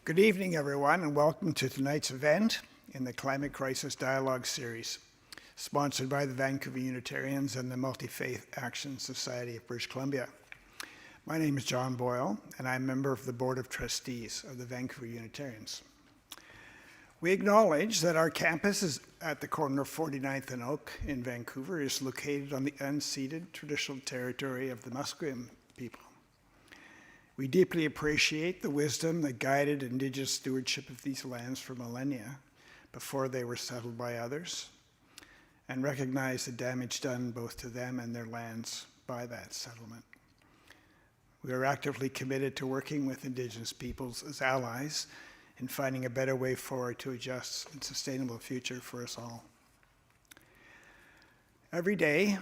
Good evening, everyone, and welcome to tonight's event in the Climate Crisis Dialogue Series, sponsored by the Vancouver Unitarians and the Multi-Faith Action Society of British Columbia. My name is John Boyle, and I'm a member of the Board of Trustees of the Vancouver Unitarians. We acknowledge that our campus is at the corner of 49th and Oak in Vancouver is located on the unceded traditional territory of the Musqueam people. We deeply appreciate the wisdom that guided Indigenous stewardship of these lands for millennia before they were settled by others, and recognize the damage done both to them and their lands by that settlement. We are actively committed to working with Indigenous peoples as allies in finding a better way forward to a just and sustainable future for us all. Every day,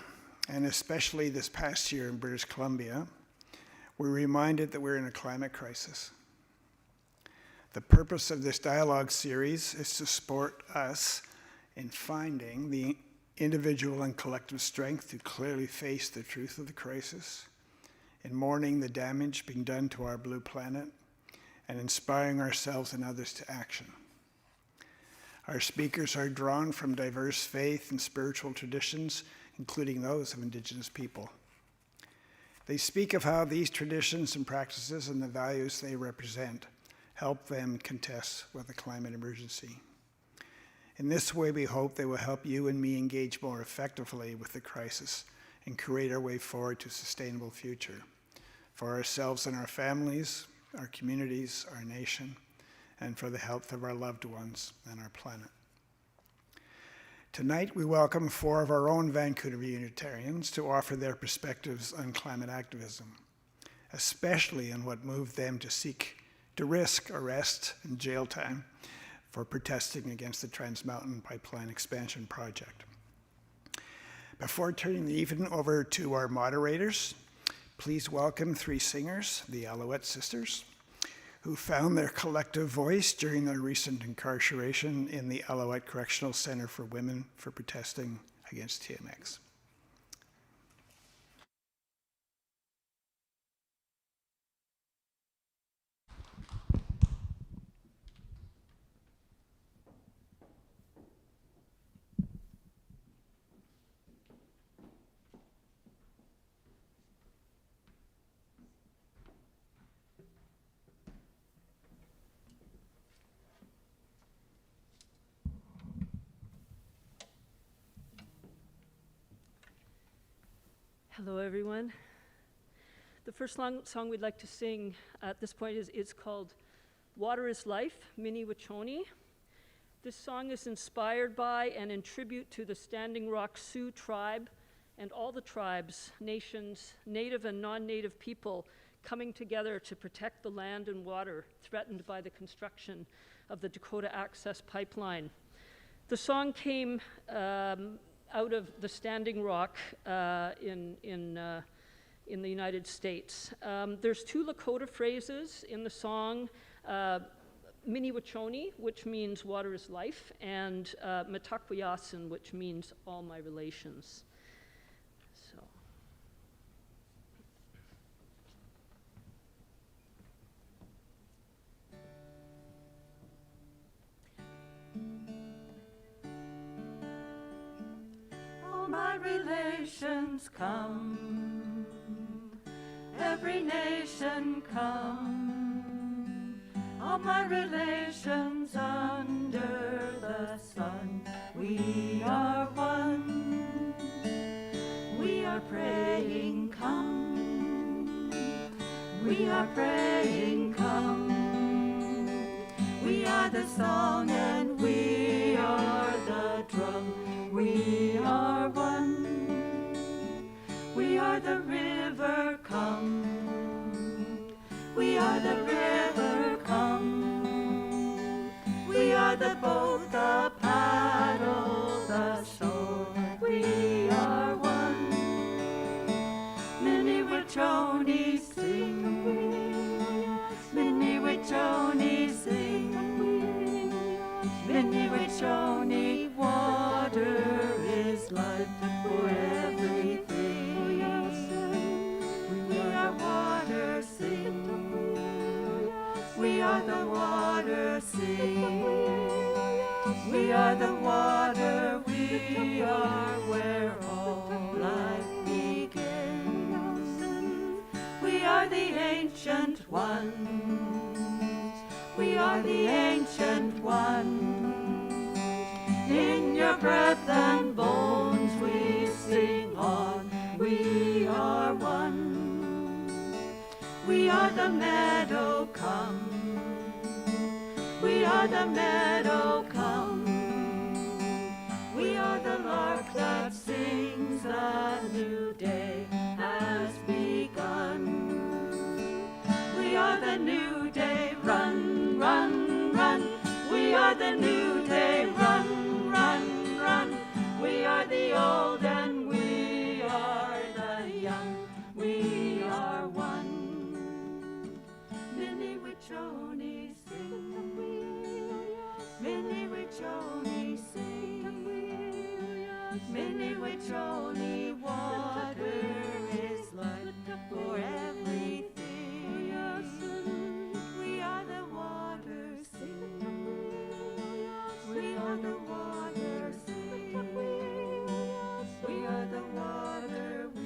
and especially this past year in British Columbia, we're reminded that we're in a climate crisis. The purpose of this dialogue series is to support us in finding the individual and collective strength to clearly face the truth of the crisis, in mourning the damage being done to our blue planet, and inspiring ourselves and others to action. Our speakers are drawn from diverse faith and spiritual traditions, including those of Indigenous people. They speak of how these traditions and practices and the values they represent help them contest with the climate emergency. In this way, we hope they will help you and me engage more effectively with the crisis and create our way forward to a sustainable future for ourselves and our families, our communities, our nation, and for the health of our loved ones and our planet. Tonight, we welcome 4 of our own Vancouver Unitarians to offer their perspectives on climate activism, especially on what moved them to risk arrest and jail time for protesting against the Trans Mountain Pipeline Expansion Project. Before turning the evening over to our moderators, please welcome 3 singers, the Alouette Sisters, who found their collective voice during their recent incarceration in the Alouette Correctional Center for Women for protesting against TMX. Hello, everyone. The first song we'd like to sing at this point is called Water is Life, Minnie Wachoni. This song is inspired by and in tribute to the Standing Rock Sioux tribe and all the tribes, nations, native and non-native people coming together to protect the land and water threatened by the construction of the Dakota Access Pipeline. The song came out of the Standing Rock in the United States. There's 2 Lakota phrases in the song, Minnie Wachoni, which means water is life, and Metakwiyasin, which means all my relations. So. My relations come, every nation come, all my relations under the sun. We are one, we are praying come, we are praying come. We are the song and we are the drum. We are one, we are the river come, we are the river come, we are the boat, the paddle, the shore. We are one, Minnie Wachoni sing, Minnie Wachoni sing, Minnie Wachoni, water is life for everything. We are water, sing. We are the water, sing. We are the water, we are where all life begins. We are the ancient ones. We are the ancient ones. In your breath and bones we sing on. We are one. We are the meadow, come. We are the meadow, come. We are the lark that sings, a new day has begun. We are the new day, run, run, run. We are the new day, run, run, run. We are the old and we are the young. We are one. Mini Wichoni sing. Mini Wichoni sing. Mini Wichoni, water is life for everything. We are the water, sing. We are the water, sing. We are the water, we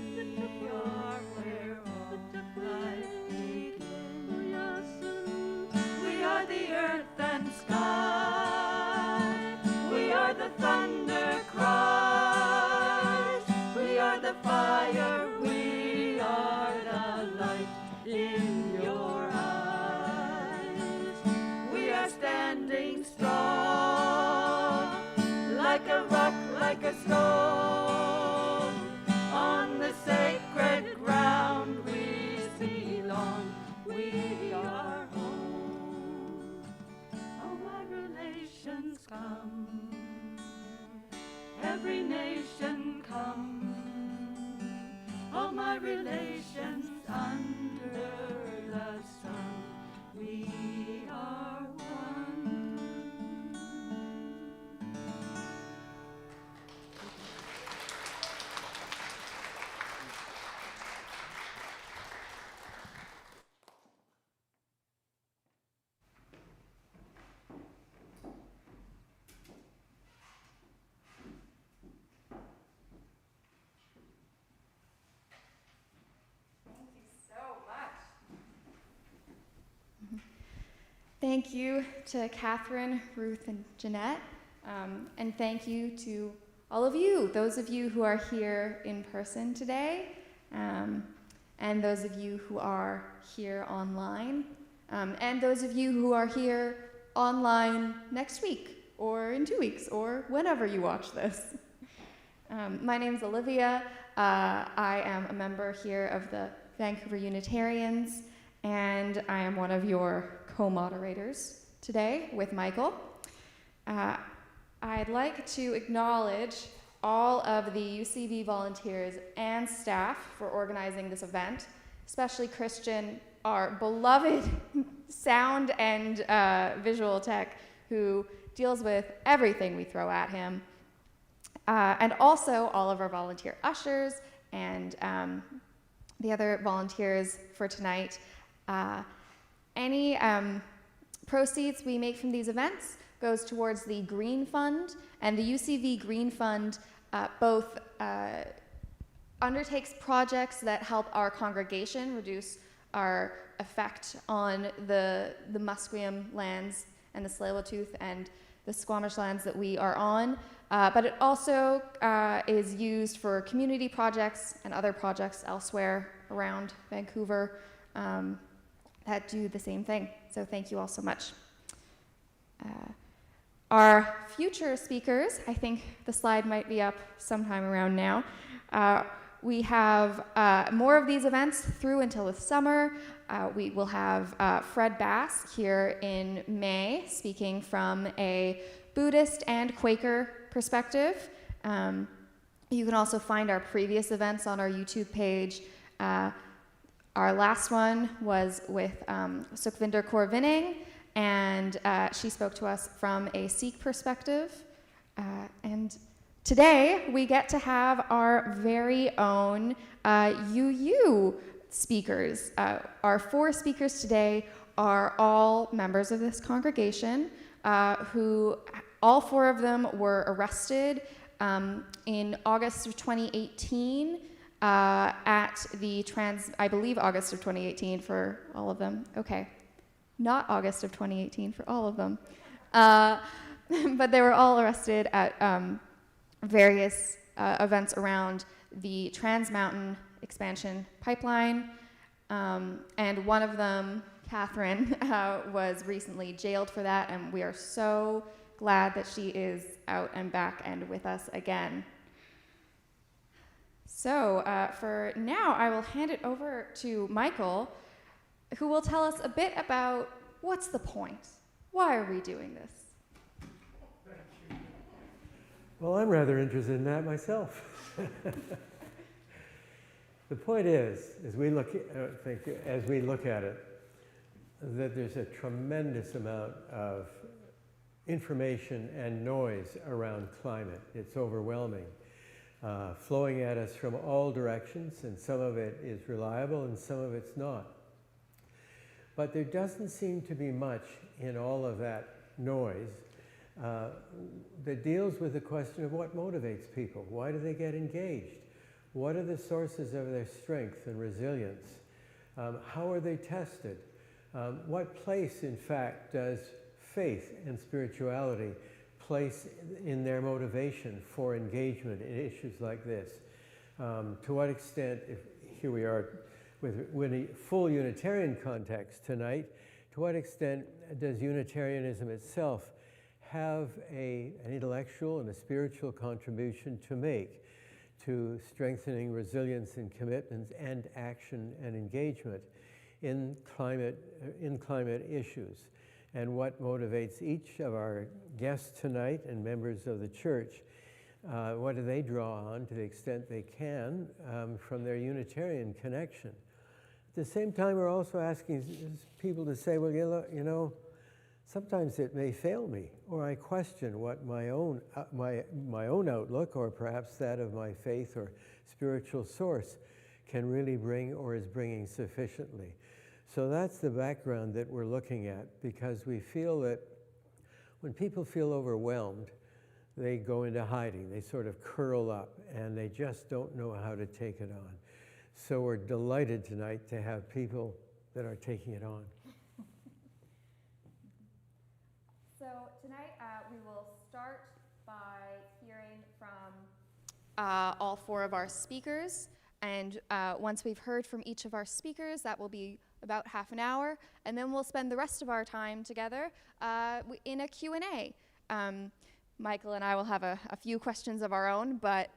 are where all life begins. We are the earth and sky. We are the thunder cries. We are the fire. We are the light in your eyes. We are standing strong, like a rock, like a stone. On the sacred ground we belong. We are home. All my relations come. Every nation come. All my relations under the sun. We are one. Thank you to Catherine, Ruth, and Jeanette. And thank you to all of you, those of you who are here in person today, and those of you who are here online, and those of you who are here online next week, or in 2 weeks, or whenever you watch this. My name's Olivia. I am a member here of the Vancouver Unitarians, and I am one of your co-moderators today with Michael. I'd like to acknowledge all of the UCV volunteers and staff for organizing this event, especially Christian, our beloved sound and visual tech, who deals with everything we throw at him, and also all of our volunteer ushers and the other volunteers for tonight. Any proceeds we make from these events goes towards the Green Fund, and the UCV Green Fund both undertakes projects that help our congregation reduce our effect on the Musqueam lands and the Tsleil-Waututh and the Squamish lands that we are on, but it also is used for community projects and other projects elsewhere around Vancouver that do the same thing. So thank you all so much. Our future speakers, I think the slide might be up sometime around now. We have more of these events through until the summer. We will have Fred Bass here in May, speaking from a Buddhist and Quaker perspective. You can also find our previous events on our YouTube page. Our last one was with Sukhvinder Kaur Vinning, and she spoke to us from a Sikh perspective. And today we get to have our very own UU speakers. Our 4 speakers today are all members of this congregation, who all 4 of them were arrested in August of 2018 at the I believe August of 2018 for all of them. Okay, not August of 2018 for all of them. But they were all arrested at various events around the Trans Mountain Expansion Pipeline, and one of them, Catherine, was recently jailed for that, and we are so glad that she is out and back and with us again. So for now, I will hand it over to Michael, who will tell us a bit about what's the point? Why are we doing this? Well, I'm rather interested in that myself. The point is, as we look at it, that there's a tremendous amount of information and noise around climate. It's overwhelming, flowing at us from all directions, and some of it is reliable and some of it's not. But there doesn't seem to be much in all of that noise that deals with the question of what motivates people. Why do they get engaged? What are the sources of their strength and resilience? How are they tested? What place, in fact, does faith and spirituality place in their motivation for engagement in issues like this? To what extent, here we are with a full Unitarian context tonight, to what extent does Unitarianism itself have an intellectual and a spiritual contribution to make to strengthening resilience and commitments and action and engagement in climate issues? And what motivates each of our guests tonight and members of the church? What do they draw on to the extent they can from their Unitarian connection? At the same time, we're also asking people to say, well, you know, sometimes it may fail me, or I question what my own outlook, or perhaps that of my faith or spiritual source, can really bring or is bringing sufficiently. So that's the background that we're looking at, because we feel that when people feel overwhelmed, they go into hiding. They sort of curl up, and they just don't know how to take it on. So we're delighted tonight to have people that are taking it on. So tonight we will start by hearing from all 4 of our speakers. And once we've heard from each of our speakers, that will be about half an hour. And then we'll spend the rest of our time together in a Q&A. Michael and I will have a few questions of our own, but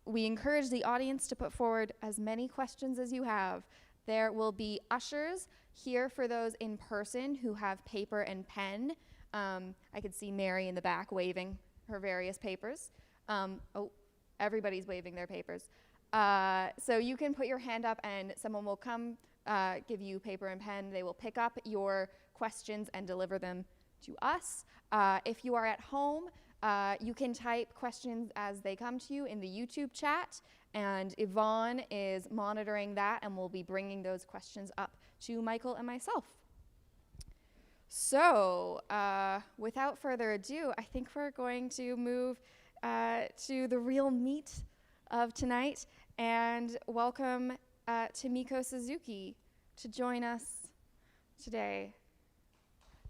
we encourage the audience to put forward as many questions as you have. There will be ushers here for those in person who have paper and pen. I could see Mary in the back waving her various papers. Oh, everybody's waving their papers. So you can put your hand up and someone will come give you paper and pen. They will pick up your questions and deliver them to us. If you are at home, you can type questions as they come to you in the YouTube chat, and Yvonne is monitoring that and will be bringing those questions up to Michael and myself. So, without further ado, I think we're going to move to the real meat of tonight and welcome Tamiko Suzuki to join us today.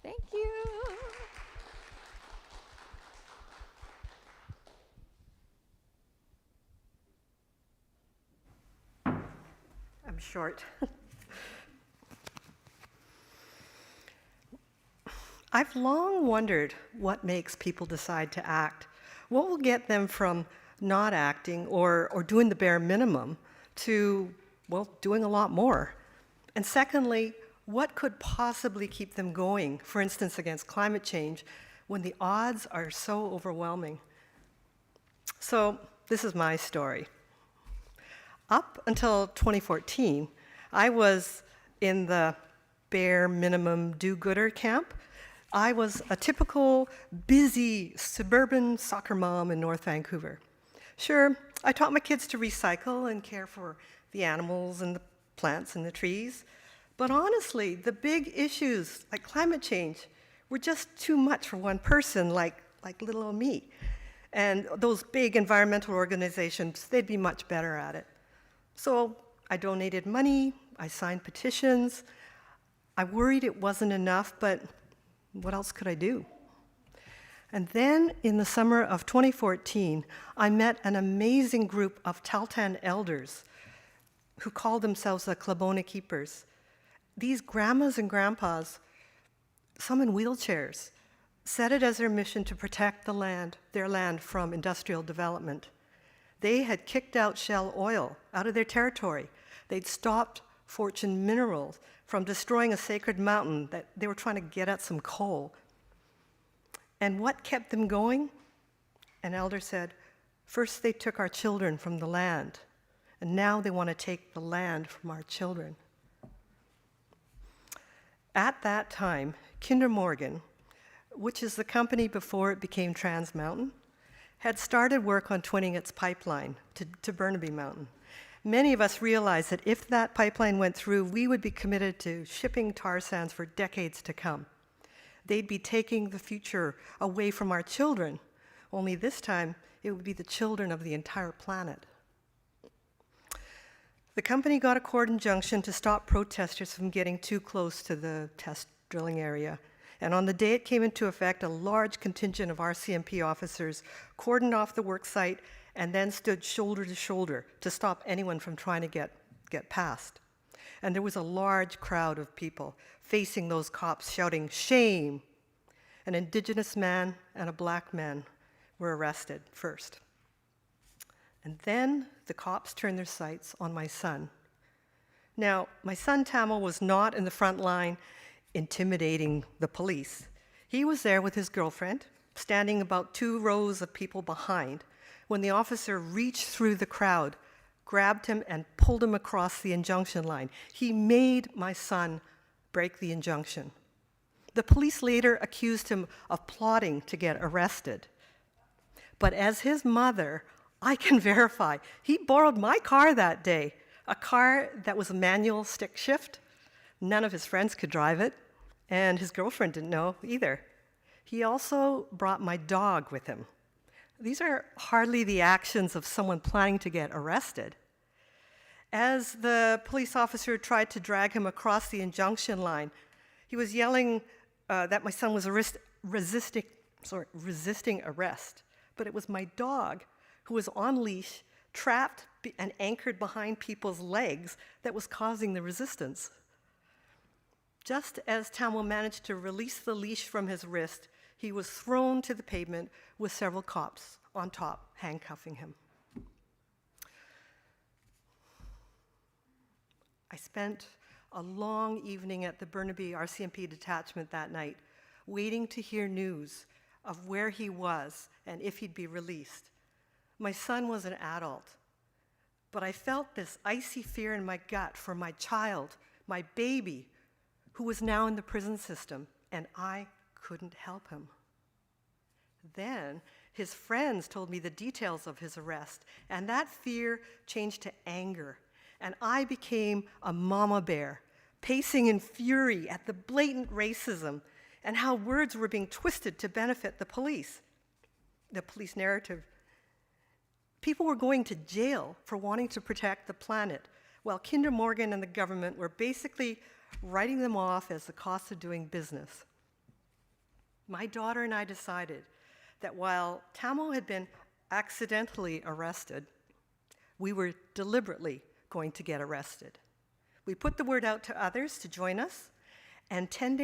Thank you. I'm short. I've long wondered what makes people decide to act. What will get them from not acting or doing the bare minimum to, well, doing a lot more? And secondly, what could possibly keep them going, for instance, against climate change, when the odds are so overwhelming? So this is my story. Up until 2014, I was in the bare minimum do-gooder camp. I was a typical busy suburban soccer mom in North Vancouver. Sure, I taught my kids to recycle and care for the animals and the plants in the trees. But honestly, the big issues like climate change were just too much for one person like little old me. And those big environmental organizations, they'd be much better at it. So I donated money, I signed petitions. I worried it wasn't enough, but what else could I do? And then in the summer of 2014, I met an amazing group of Tahltan elders who called themselves the Klabona Keepers. These grandmas and grandpas, some in wheelchairs, set it as their mission to protect their land from industrial development. They had kicked out Shell Oil out of their territory. They'd stopped Fortune Minerals from destroying a sacred mountain that they were trying to get at some coal. And what kept them going? An elder said, first they took our children from the land, and now they want to take the land from our children. At that time, Kinder Morgan, which is the company before it became Trans Mountain, had started work on twinning its pipeline to Burnaby Mountain. Many of us realized that if that pipeline went through, we would be committed to shipping tar sands for decades to come. They'd be taking the future away from our children, only this time it would be the children of the entire planet. The company got a court injunction to stop protesters from getting too close to the test drilling area. And on the day it came into effect, a large contingent of RCMP officers cordoned off the work site and then stood shoulder to shoulder to stop anyone from trying to get past. And there was a large crowd of people facing those cops shouting, "Shame!" An Indigenous man and a Black man were arrested first. And then the cops turned their sights on my son. Now, my son Tamil was not in the front line intimidating the police. He was there with his girlfriend, standing about 2 rows of people behind, when the officer reached through the crowd, grabbed him, and pulled him across the injunction line. He made my son break the injunction. The police later accused him of plotting to get arrested. But as his mother, I can verify, he borrowed my car that day, a car that was a manual stick shift. None of his friends could drive it, and his girlfriend didn't know either. He also brought my dog with him. These are hardly the actions of someone planning to get arrested. As the police officer tried to drag him across the injunction line, he was yelling that my son was resisting arrest. But it was my dog who was on leash, trapped and anchored behind people's legs, that was causing the resistance. Just as Tamil managed to release the leash from his wrist, he was thrown to the pavement with several cops on top, handcuffing him. I spent a long evening at the Burnaby RCMP detachment that night, waiting to hear news of where he was and if he'd be released. My son was an adult, but I felt this icy fear in my gut for my child, my baby, who was now in the prison system, and I couldn't help him. Then his friends told me the details of his arrest, and that fear changed to anger, and I became a mama bear, pacing in fury at the blatant racism and how words were being twisted to benefit the police narrative. People were going to jail for wanting to protect the planet, while Kinder Morgan and the government were basically writing them off as the cost of doing business. My daughter and I decided that while Tamil had been accidentally arrested, we were deliberately going to get arrested. We put the word out to others to join us, and 2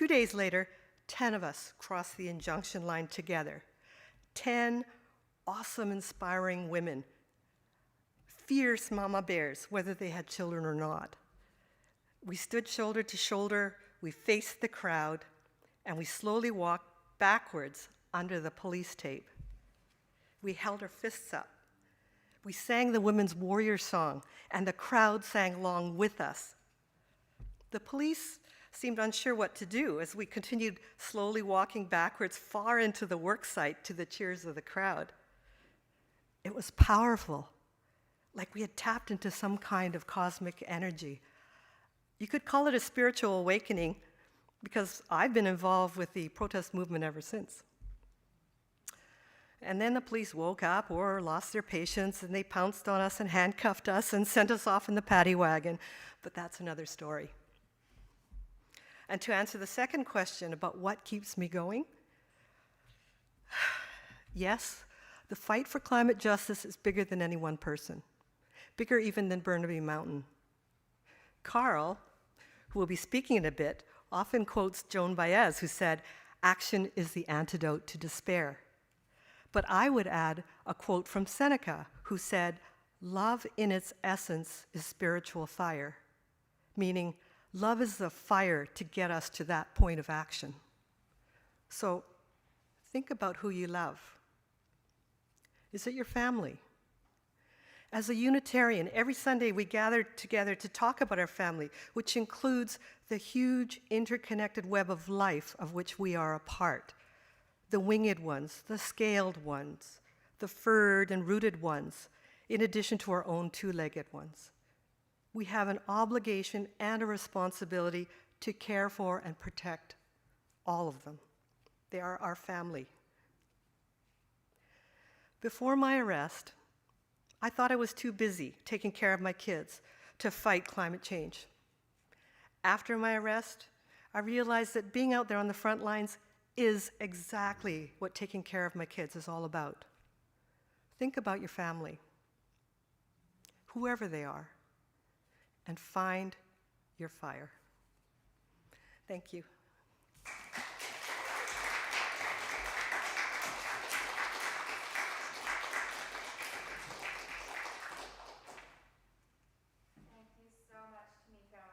days later, 10 of us crossed the injunction line together. 10 awesome, inspiring women, fierce mama bears, whether they had children or not. We stood shoulder to shoulder, we faced the crowd, and we slowly walked backwards under the police tape. We held our fists up. We sang the Women's Warrior song, and the crowd sang along with us. The police seemed unsure what to do as we continued slowly walking backwards far into the work site to the cheers of the crowd. It was powerful. like we had tapped into some kind of cosmic energy. You could call it a spiritual awakening, because I've been involved with the protest movement ever since. And then the police woke up or lost their patience, and they pounced on us and handcuffed us and sent us off in the paddy wagon. But that's another story. And to answer the second question about what keeps me going, yes, the fight for climate justice is bigger than any one person, bigger even than Burnaby Mountain. Karl, who will be speaking in a bit, often quotes Joan Baez, who said, "Action is the antidote to despair." But I would add a quote from Seneca, who said, "Love in its essence is spiritual fire," meaning love is the fire to get us to that point of action. So think about who you love. Is it your family? As a Unitarian, every Sunday we gather together to talk about our family, which includes the huge interconnected web of life of which we are a part. The winged ones, the scaled ones, the furred and rooted ones, in addition to our own two-legged ones. We have an obligation and a responsibility to care for and protect all of them. They are our family. Before my arrest, I thought I was too busy taking care of my kids to fight climate change. After my arrest, I realized that being out there on the front lines is exactly what taking care of my kids is all about. Think about your family, whoever they are, and find your fire. Thank you. Thank you so much, Tamiko.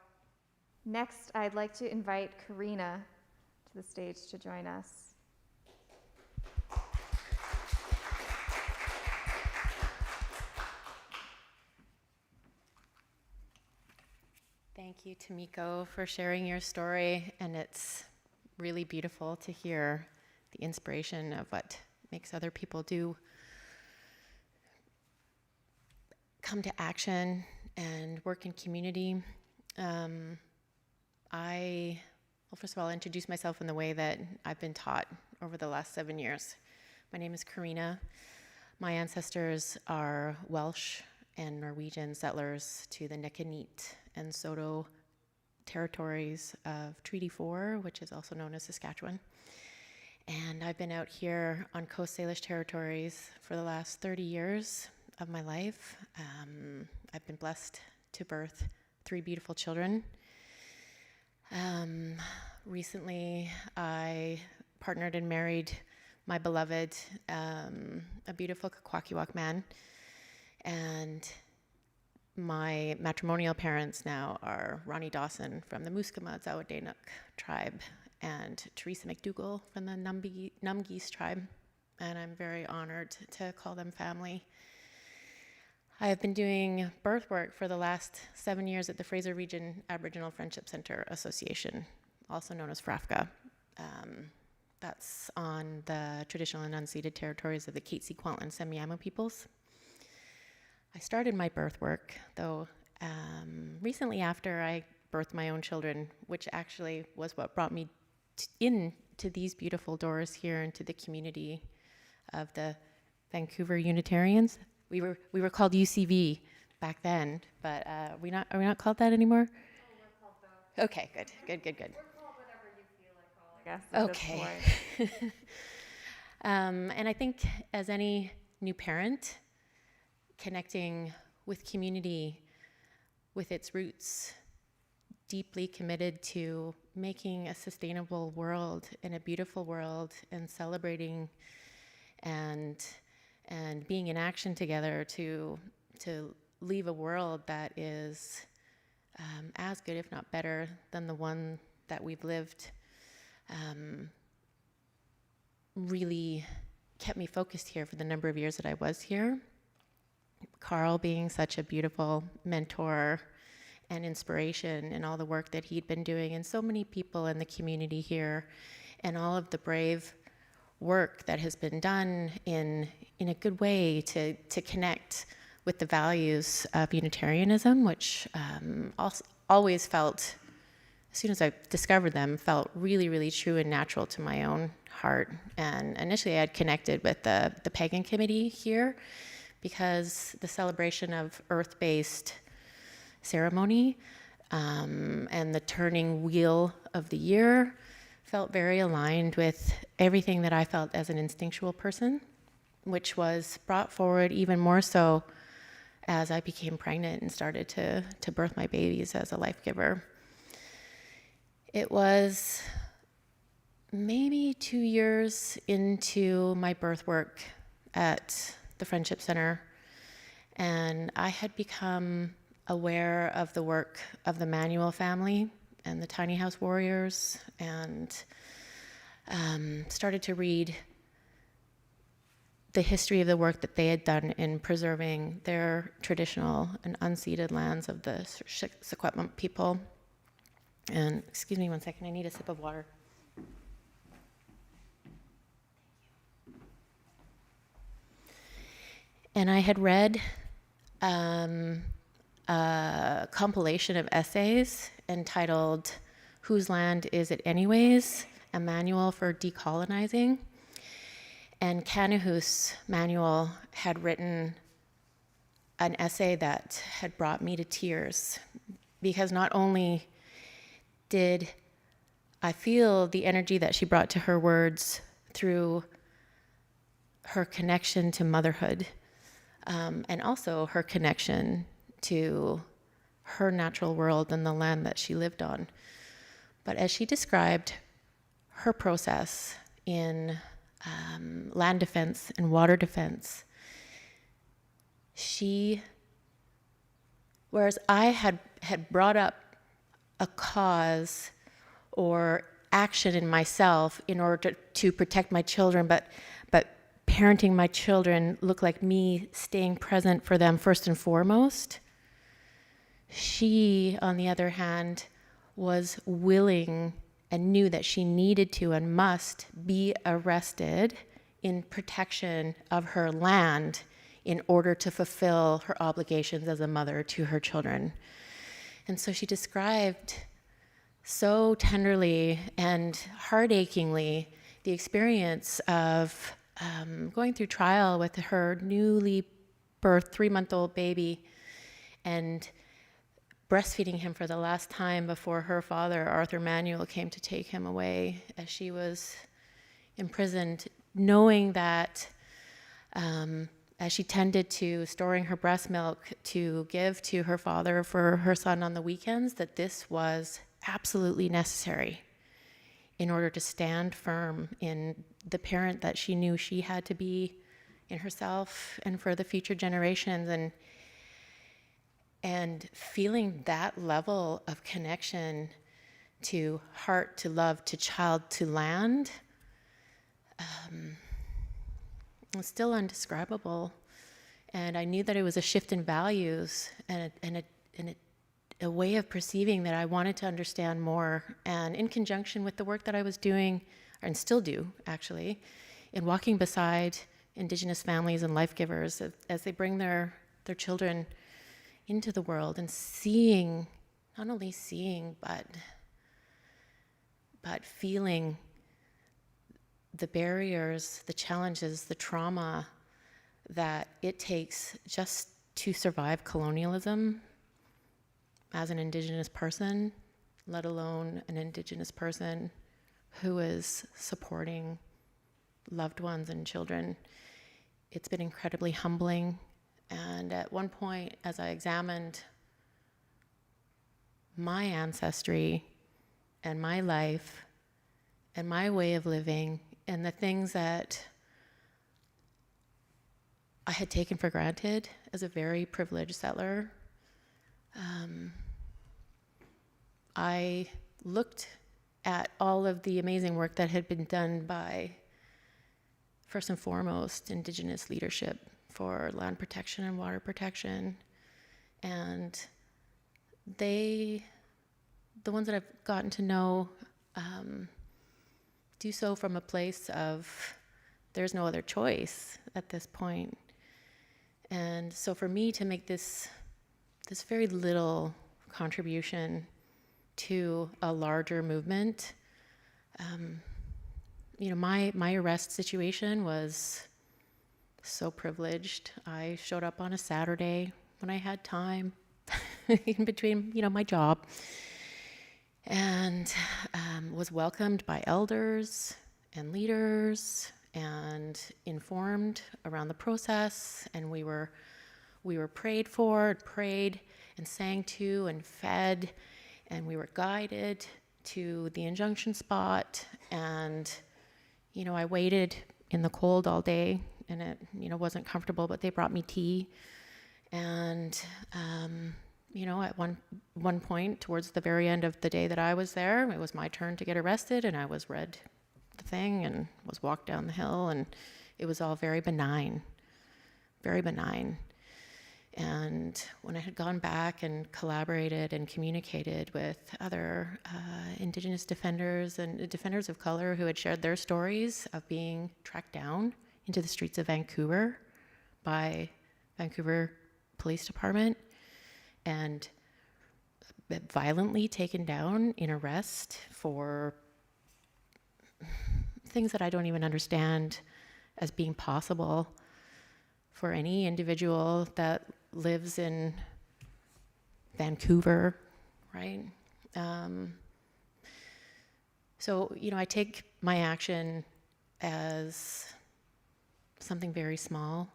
Next, I'd like to invite Corina to the stage to join us. Thank you, Tamiko, for sharing your story, and it's really beautiful to hear the inspiration of what makes other people do come to action and work in community. Well, first of all, I'll introduce myself in the way that I've been taught over the last 7 years. My name is Corina. My ancestors are Welsh and Norwegian settlers to the Niconeat and Soto territories of Treaty 4, which is also known as Saskatchewan. And I've been out here on Coast Salish territories for the last 30 years of my life. I've been blessed to birth 3 beautiful children. Recently, I partnered and married my beloved, a beautiful Kwakiwak man, and my matrimonial parents now are Ronnie Dawson from the Muskama Zawadanook tribe and Teresa McDougall from the Numgeese tribe, and I'm very honored to call them family. I have been doing birth work for the last 7 years at the Fraser Region Aboriginal Friendship Center Association, also known as FRAFCA. That's on the traditional and unceded territories of the Katzie, Kwantlen, Semiahmoo peoples. I started my birth work, though, recently after I birthed my own children, which actually was what brought me into these beautiful doors here into the community of the Vancouver Unitarians. We were called UCV back then, but are we not called that anymore? Oh, we're called both. Okay, good. We're called whatever you feel like calling us at this point. And I think as any new parent, connecting with community, with its roots, deeply committed to making a sustainable world and a beautiful world and celebrating and being in action together to leave a world that is as good, if not better, than the one that we've lived, really kept me focused here for the number of years that I was here. Karl being such a beautiful mentor and inspiration in all the work that he'd been doing, and so many people in the community here, and all of the brave work that has been done in a good way to connect with the values of Unitarianism, which always felt, as soon as I discovered them, felt really, really true and natural to my own heart. And initially I had connected with the pagan committee here because the celebration of earth-based ceremony and the turning wheel of the year felt very aligned with everything that I felt as an instinctual person, which was brought forward even more so as I became pregnant and started to birth my babies as a life giver. It was maybe 2 years into my birth work at the Friendship Center, and I had become aware of the work of the Manuel family and the Tiny House Warriors, and started to read the history of the work that they had done in preserving their traditional and unceded lands of the Secwepemc people. And excuse me 1 second, I need a sip of water. And I had read a compilation of essays entitled "Whose Land Is It Anyways? A Manual for Decolonizing." And Kanahus Manuel had written an essay that had brought me to tears, because not only did I feel the energy that she brought to her words through her connection to motherhood, and also her connection to her natural world and the land that she lived on. But as she described her process in land defense and water defense, whereas I had brought up a cause or action in myself in order to protect my children, but parenting my children looked like me staying present for them first and foremost. She, on the other hand, was willing and knew that she needed to and must be arrested in protection of her land in order to fulfill her obligations as a mother to her children. And so she described so tenderly and heart-achingly the experience of going through trial with her newly birthed 3-month-old baby and breastfeeding him for the last time before her father, Arthur Manuel, came to take him away as she was imprisoned, knowing that as she tended to storing her breast milk to give to her father for her son on the weekends, that this was absolutely necessary in order to stand firm in the parent that she knew she had to be in herself and for the future generations. And feeling that level of connection to heart, to love, to child, to land, was still indescribable. And I knew that it was a shift in values and a way of perceiving that I wanted to understand more. And in conjunction with the work that I was doing, and still do actually, in walking beside Indigenous families and life givers as they bring their children into the world, and seeing, not only seeing, but feeling the barriers, the challenges, the trauma that it takes just to survive colonialism as an Indigenous person, let alone an Indigenous person who is supporting loved ones and children. It's been incredibly humbling. And at one point, as I examined my ancestry and my life and my way of living and the things that I had taken for granted as a very privileged settler, I looked at all of the amazing work that had been done by, first and foremost, Indigenous leadership for land protection and water protection. And the ones that I've gotten to know, do so from a place of there's no other choice at this point. And so for me to make this very little contribution to a larger movement, my arrest situation was so privileged. I showed up on a Saturday when I had time in between, my job, and was welcomed by elders and leaders and informed around the process, and we were prayed for, prayed and sang to and fed, and we were guided to the injunction spot. And I waited in the cold all day, and it wasn't comfortable, but they brought me tea. And at one point towards the very end of the day that I was there, it was my turn to get arrested, and I was read the thing and was walked down the hill, and it was all very benign, very benign. And when I had gone back and collaborated and communicated with other Indigenous defenders and defenders of color who had shared their stories of being tracked down into the streets of Vancouver by Vancouver Police Department and violently taken down in arrest for things that I don't even understand as being possible for any individual that lives in Vancouver, right? So, I take my action as something very small.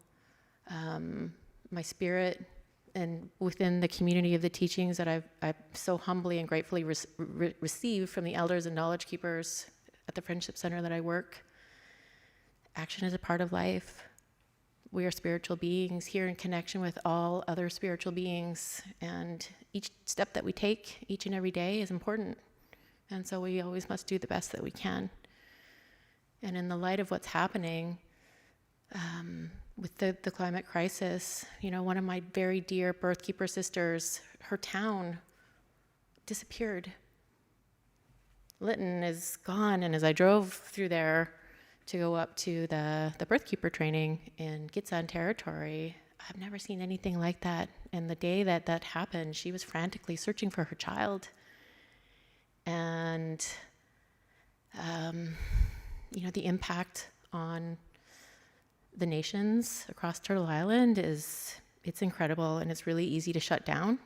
My spirit, and within the community of the teachings that I've so humbly and gratefully received from the elders and knowledge keepers at the Friendship Center that I work, action is a part of life. We are spiritual beings here in connection with all other spiritual beings, and each step that we take each and every day is important. And so we always must do the best that we can. And in the light of what's happening with the climate crisis, one of my very dear birthkeeper sisters, her town disappeared. Lytton is gone, and as I drove through there to go up to the birthkeeper training in Gitxsan territory, I've never seen anything like that. And the day that happened, she was frantically searching for her child. And, the impact on the nations across Turtle Island it's incredible, and it's really easy to shut down.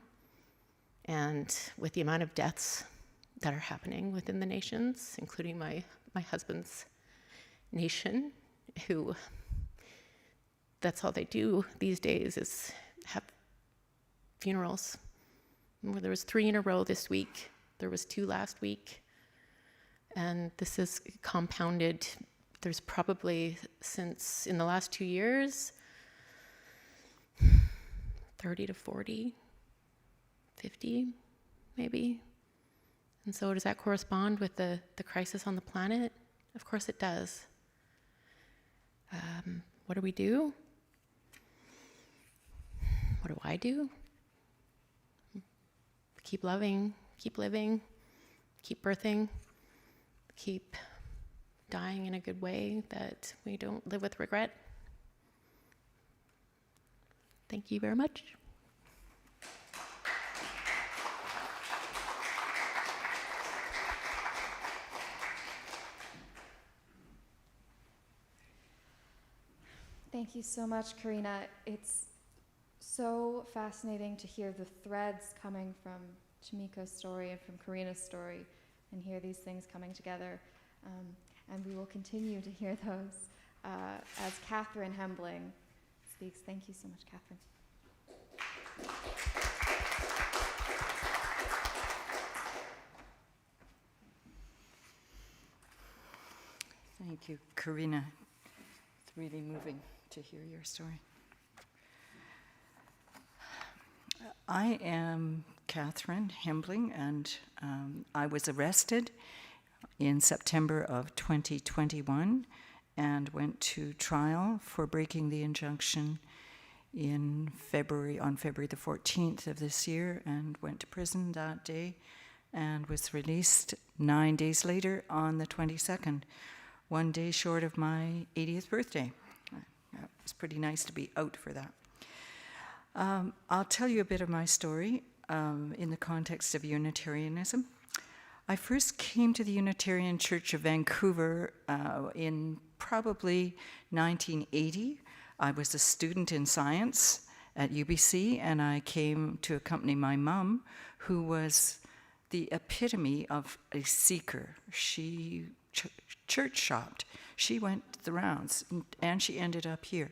And with the amount of deaths that are happening within the nations, including my husband's nation, who that's all they do these days is have funerals. There was 3 in a row this week. There was 2 last week. And this is compounded. There's probably, since in the last 2 years, 30 to 40, 50 maybe. And so does that correspond with the crisis on the planet? Of course it does. What do we do? What do I do? Keep loving, keep living, keep birthing, keep dying in a good way that we don't live with regret. Thank you very much. Thank you so much, Corina. It's so fascinating to hear the threads coming from Tamiko's story and from Corina's story, and hear these things coming together. And we will continue to hear those as Catherine Hembling speaks. Thank you so much, Catherine. Thank you, Corina. It's really moving to hear your story. I am Catherine Hembling, and I was arrested in September of 2021 and went to trial for breaking the injunction on February the 14th of this year, and went to prison that day and was released 9 days later on the 22nd, 1 day short of my 80th birthday. It was pretty nice to be out for that. I'll tell you a bit of my story in the context of Unitarianism. I first came to the Unitarian Church of Vancouver in probably 1980. I was a student in science at UBC, and I came to accompany my mom, who was the epitome of a seeker. She church shopped. She went the rounds, and she ended up here.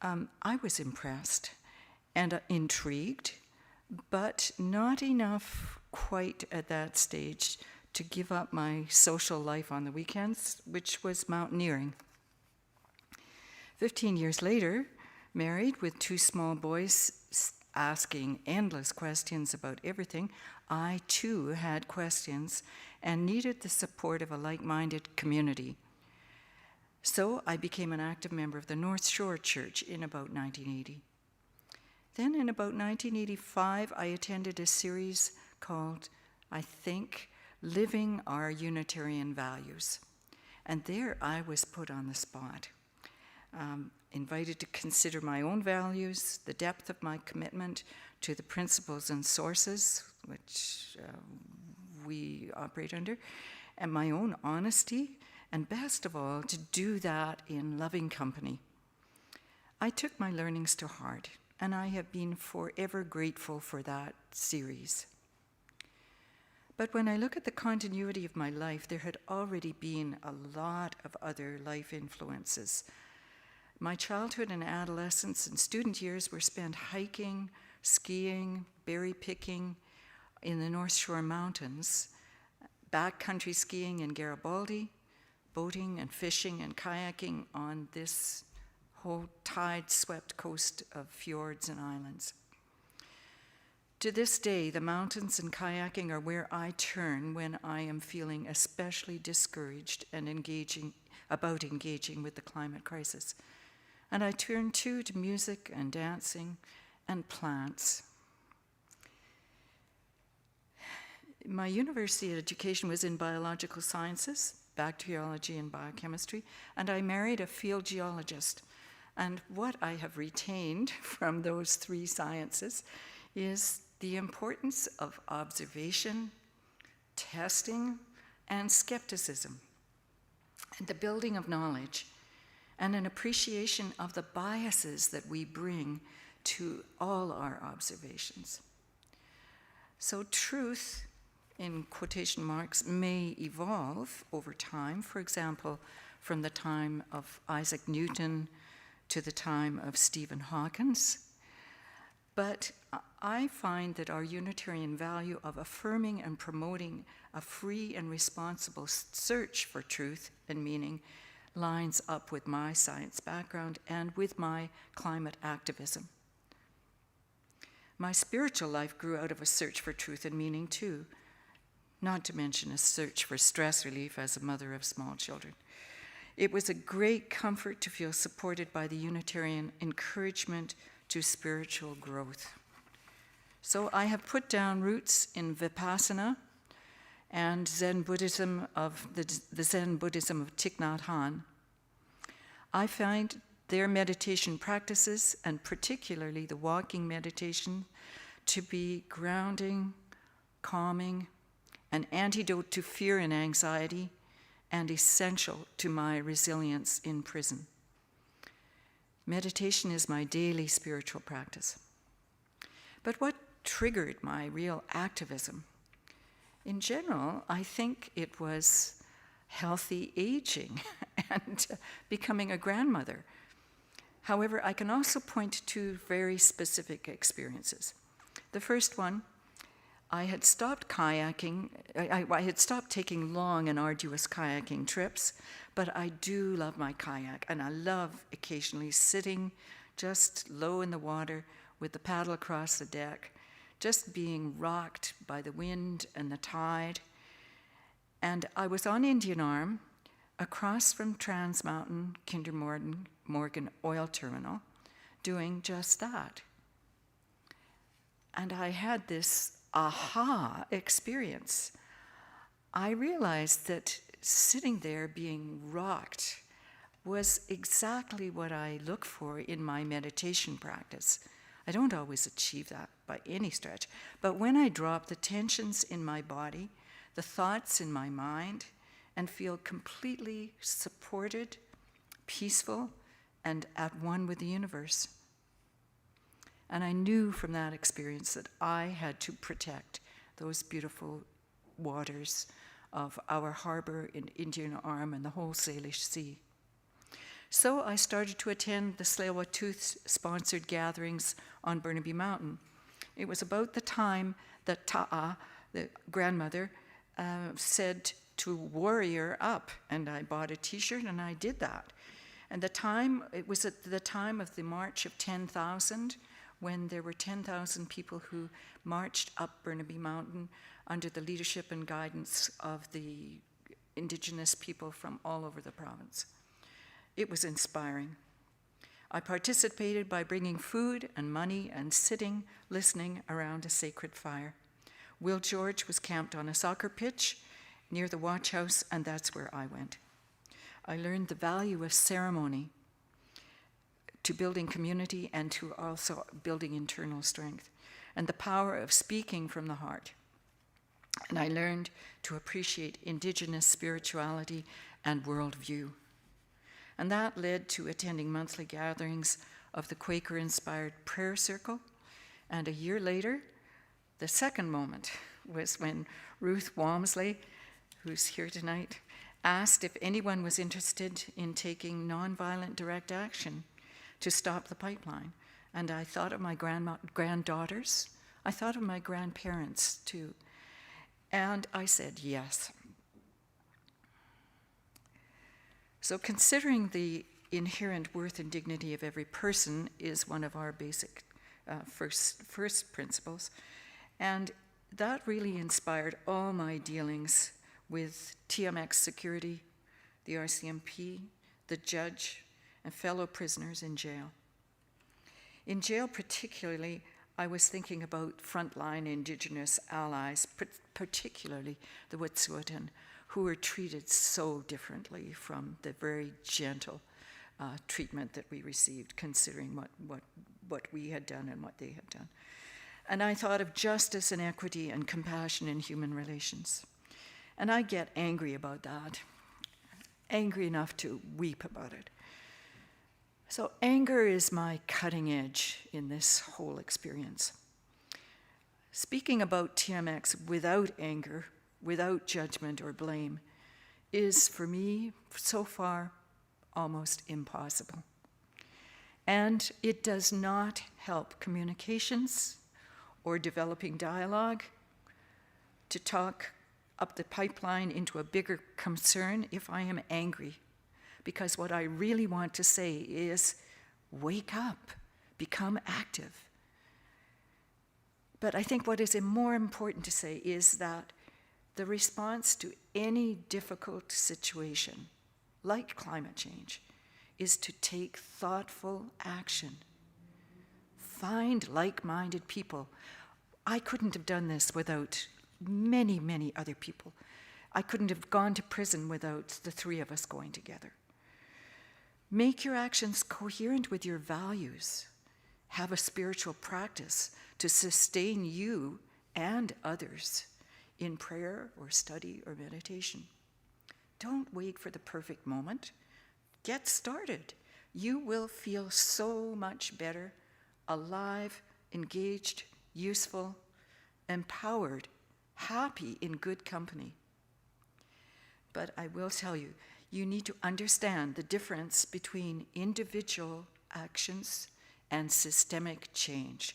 I was impressed and intrigued, but not enough quite at that stage to give up my social life on the weekends, which was mountaineering. 15 years later, married with 2 small boys, asking endless questions about everything, I too had questions and needed the support of a like-minded community. So I became an active member of the North Shore Church in about 1980. Then in about 1985, I attended a series called, I think, Living Our Unitarian Values. And there I was put on the spot, invited to consider my own values, the depth of my commitment to the principles and sources which we operate under, and my own honesty, and best of all, to do that in loving company. I took my learnings to heart, and I have been forever grateful for that series. But when I look at the continuity of my life, there had already been a lot of other life influences. My childhood and adolescence and student years were spent hiking, skiing, berry picking in the North Shore Mountains, backcountry skiing in Garibaldi, boating and fishing and kayaking on this whole tide-swept coast of fjords and islands. To this day, the mountains and kayaking are where I turn when I am feeling especially discouraged and engaging with the climate crisis. And I turn too to music and dancing and plants. My university education was in biological sciences, bacteriology and biochemistry, and I married a field geologist. And what I have retained from those 3 sciences is the importance of observation, testing, and skepticism, and the building of knowledge, and an appreciation of the biases that we bring to all our observations. So truth, in quotation marks, may evolve over time, for example, from the time of Isaac Newton to the time of Stephen Hawking. But I find that our Unitarian value of affirming and promoting a free and responsible search for truth and meaning lines up with my science background and with my climate activism. My spiritual life grew out of a search for truth and meaning too, not to mention a search for stress relief as a mother of small children. It was a great comfort to feel supported by the Unitarian encouragement to spiritual growth. So I have put down roots in Vipassana and Zen Buddhism of the Zen Buddhism of Thich Nhat Hanh. I find their meditation practices, and particularly the walking meditation, to be grounding, calming, an antidote to fear and anxiety, and essential to my resilience in prison. Meditation is my daily spiritual practice. But what triggered my real activism? In general, I think it was healthy aging and becoming a grandmother. However, I can also point to 2 very specific experiences. The first one, I had stopped kayaking. I had stopped taking long and arduous kayaking trips, but I do love my kayak, and I love occasionally sitting just low in the water with the paddle across the deck, just being rocked by the wind and the tide. And I was on Indian Arm, across from Trans Mountain Kinder Morgan Oil Terminal, doing just that. And I had this aha experience. I realized that sitting there being rocked was exactly what I look for in my meditation practice. I don't always achieve that by any stretch, but when I drop the tensions in my body, the thoughts in my mind, and feel completely supported, peaceful, and at one with the universe. And I knew from that experience that I had to protect those beautiful waters of our harbor in Indian Arm and the whole Salish Sea. So I started to attend the Tsleil-Waututh-sponsored gatherings on Burnaby Mountain. It was about the time that Ta'a, the grandmother, said to warrior up, and I bought a t-shirt and I did that. And it was at the time of the March of 10,000, when there were 10,000 people who marched up Burnaby Mountain under the leadership and guidance of the Indigenous people from all over the province. It was inspiring. I participated by bringing food and money and sitting, listening around a sacred fire. Will George was camped on a soccer pitch near the watch house, and that's where I went. I learned the value of ceremony to building community and to also building internal strength, and the power of speaking from the heart. And I learned to appreciate Indigenous spirituality and worldview. And that led to attending monthly gatherings of the Quaker-inspired prayer circle. And a year later, the second moment was when Ruth Walmsley, who's here tonight, asked if anyone was interested in taking nonviolent direct action to stop the pipeline. And I thought of my granddaughters. I thought of my grandparents, too. And I said yes. So considering the inherent worth and dignity of every person is one of our basic first principles. And that really inspired all my dealings with TMX security, the RCMP, the judge, and fellow prisoners in jail. In jail particularly, I was thinking about frontline Indigenous allies, particularly the Wet'suwet'en, who were treated so differently from the very gentle treatment that we received, considering what we had done and what they had done. And I thought of justice and equity and compassion in human relations. And I get angry about that, angry enough to weep about it. So anger is my cutting edge in this whole experience. Speaking about TMX without anger, without judgment or blame, is for me, so far, almost impossible. And it does not help communications or developing dialogue to talk up the pipeline into a bigger concern if I am angry. Because what I really want to say is, wake up, become active. But I think what is more important to say is that the response to any difficult situation, like climate change, is to take thoughtful action. Find like-minded people. I couldn't have done this without many, many other people. I couldn't have gone to prison without the three of us going together. Make your actions coherent with your values. Have a spiritual practice to sustain you and others in prayer or study or meditation. Don't wait for the perfect moment. Get started. You will feel so much better, alive, engaged, useful, empowered, happy in good company. But I will tell you, you need to understand the difference between individual actions and systemic change,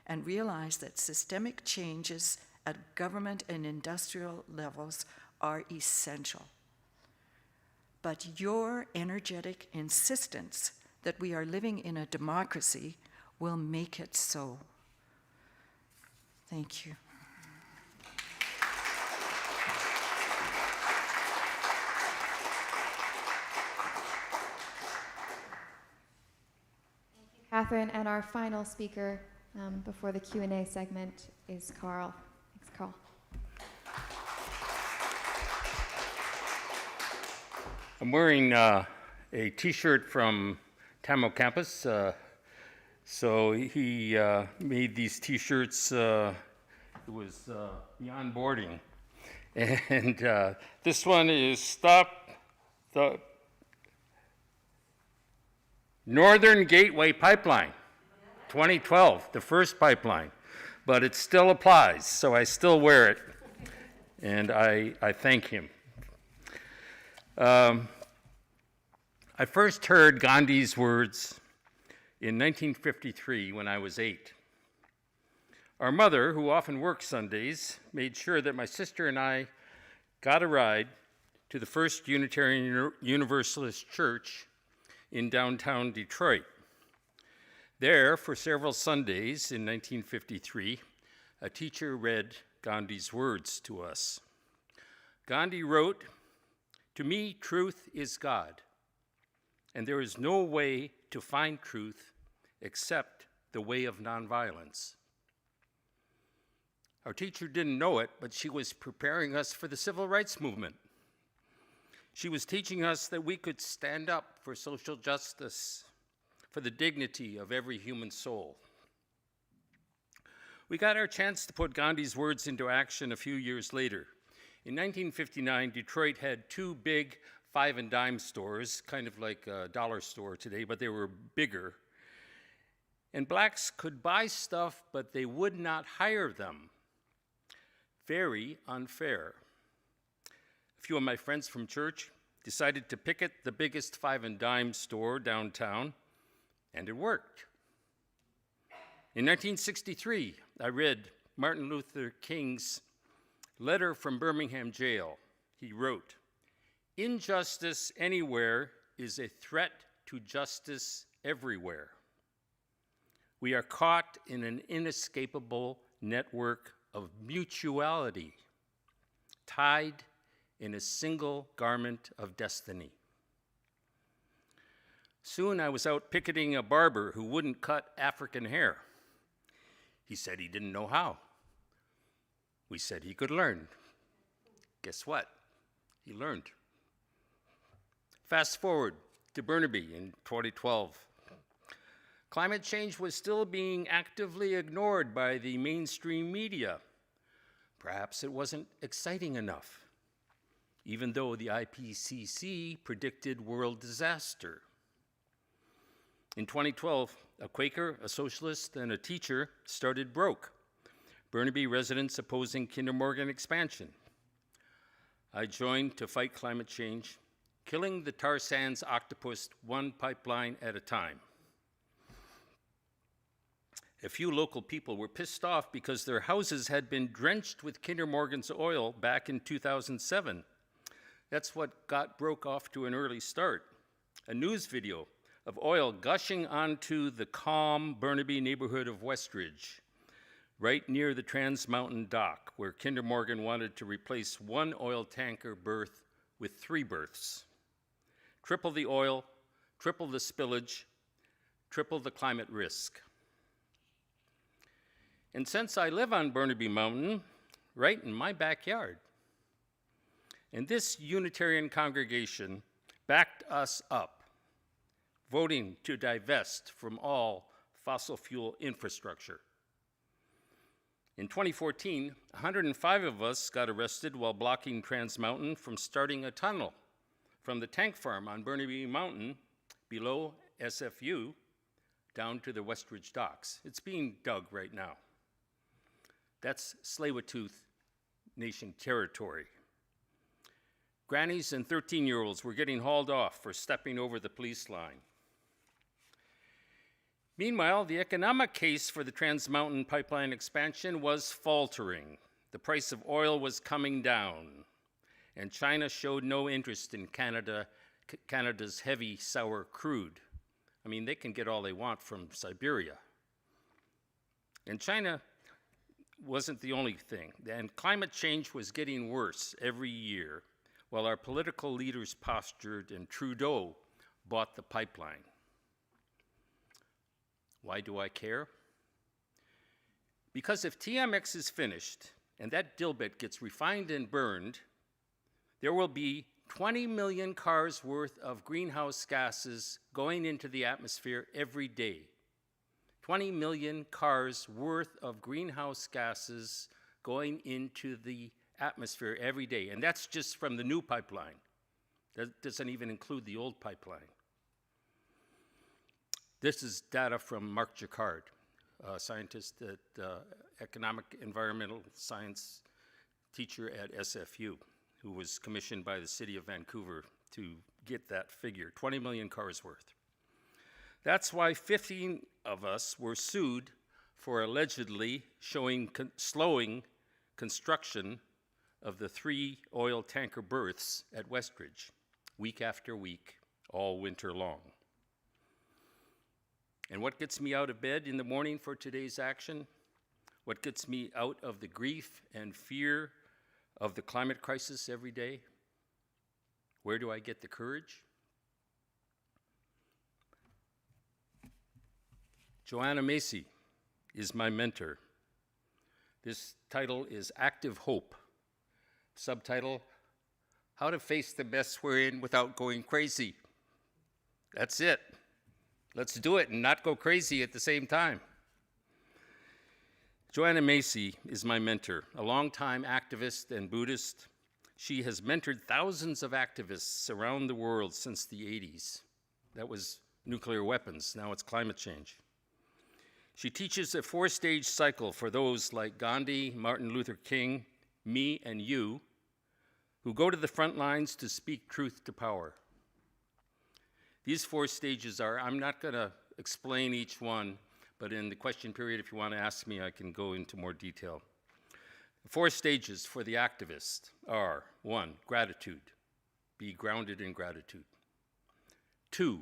and realize that systemic changes at government and industrial levels are essential. But your energetic insistence that we are living in a democracy will make it so. Thank you. Catherine, and our final speaker before the Q&A segment is Karl. Thanks, Karl. I'm wearing a t-shirt from Tamil campus So he made these T-shirts. It was Beyond Boarding. And this one is Stop the Northern Gateway Pipeline, 2012, the first pipeline. But it still applies, so I still wear it. And I thank him. I first heard Gandhi's words in 1953 when I was 8. Our mother, who often worked Sundays, made sure that my sister and I got a ride to the first Unitarian Universalist church in downtown Detroit. There, for several Sundays in 1953, a teacher read Gandhi's words to us. Gandhi wrote, "To me, truth is God, and there is no way to find truth except the way of nonviolence." Our teacher didn't know it, but she was preparing us for the civil rights movement. She was teaching us that we could stand up for social justice, for the dignity of every human soul. We got our chance to put Gandhi's words into action a few years later. In 1959, Detroit had 2 big 5 and dime stores, kind of like a dollar store today, but they were bigger. And blacks could buy stuff, but they would not hire them. Very unfair. A few of my friends from church decided to picket the biggest 5 and dime store downtown, and it worked. In 1963, I read Martin Luther King's letter from Birmingham jail. He wrote, "Injustice anywhere is a threat to justice everywhere. We are caught in an inescapable network of mutuality, tied in a single garment of destiny." Soon I was out picketing a barber who wouldn't cut African hair. He said he didn't know how. We said he could learn. Guess what? He learned. Fast forward to Burnaby in 2012. Climate change was still being actively ignored by the mainstream media. Perhaps it wasn't exciting enough, even though the IPCC predicted world disaster. In 2012, a Quaker, a socialist, and a teacher started Broke, Burnaby residents opposing Kinder Morgan expansion. I joined to fight climate change, killing the tar sands octopus one pipeline at a time. A few local people were pissed off because their houses had been drenched with Kinder Morgan's oil back in 2007. That's what got Broke off to an early start. A news video of oil gushing onto the calm Burnaby neighborhood of Westridge, right near the Trans Mountain dock, where Kinder Morgan wanted to replace one oil tanker berth with 3 berths. Triple the oil, triple the spillage, triple the climate risk. And since I live on Burnaby Mountain, right in my backyard, and this Unitarian congregation backed us up, voting to divest from all fossil fuel infrastructure. In 2014, 105 of us got arrested while blocking Trans Mountain from starting a tunnel from the tank farm on Burnaby Mountain below SFU down to the Westridge docks. It's being dug right now. That's Tsleil-Waututh Nation territory. Grannies and 13-year-olds were getting hauled off for stepping over the police line. Meanwhile, the economic case for the Trans Mountain pipeline expansion was faltering. The price of oil was coming down, and China showed no interest in Canada's heavy sour crude. I mean, they can get all they want from Siberia. And China wasn't the only thing, and climate change was getting worse every year while our political leaders postured and Trudeau bought the pipeline. Why do I care? Because if TMX is finished and that dilbit gets refined and burned, there will be 20 million cars worth of greenhouse gases going into the atmosphere every day. 20 million cars worth of greenhouse gases going into the atmosphere every day. And that's just from the new pipeline. That doesn't even include the old pipeline. This is data from Mark Jacquard, a scientist at economic environmental science teacher at SFU, who was commissioned by the city of Vancouver to get that figure, 20 million cars worth. That's why 15 of us were sued for allegedly slowing construction of the 3 oil tanker berths at Westridge, week after week, all winter long. And what gets me out of bed in the morning for today's action? What gets me out of the grief and fear of the climate crisis every day? Where do I get the courage? Joanna Macy is my mentor. This title is Active Hope. Subtitle, How to Face the Mess We're In Without Going Crazy. That's it. Let's do it and not go crazy at the same time. Joanna Macy is my mentor, a longtime activist and Buddhist. She has mentored thousands of activists around the world since the 80s. That was nuclear weapons, now it's climate change. She teaches a 4-stage cycle for those like Gandhi, Martin Luther King, me, and you, who go to the front lines to speak truth to power. These 4 stages are, I'm not going to explain each one, but in the question period, if you want to ask me, I can go into more detail. The 4 stages for the activist are, 1, gratitude. Be grounded in gratitude. 2,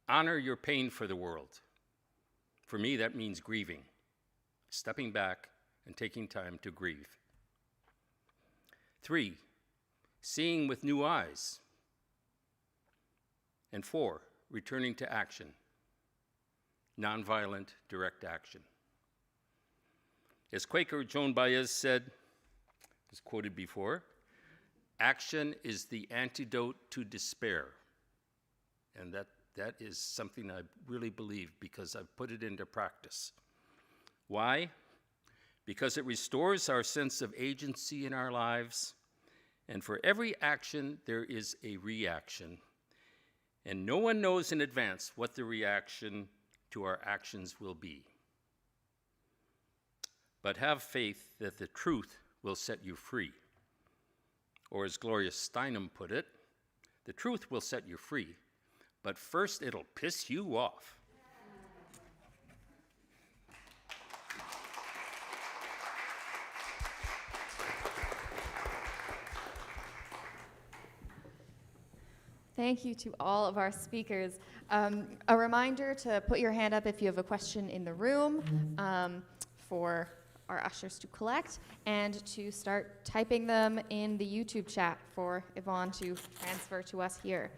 honor your pain for the world. For me, that means grieving, stepping back and taking time to grieve. 3, seeing with new eyes. And 4, returning to action, nonviolent, direct action. As Quaker Joan Baez said, as quoted before, action is the antidote to despair. And that is something I really believe because I've put it into practice. Why? Because it restores our sense of agency in our lives, and for every action, there is a reaction. And no one knows in advance what the reaction to our actions will be. But have faith that the truth will set you free. Or as Gloria Steinem put it, the truth will set you free, but first it'll piss you off. Thank you to all of our speakers. A reminder to put your hand up if you have a question in the room for our ushers to collect, and to start typing them in the YouTube chat for Yvonne to transfer to us here.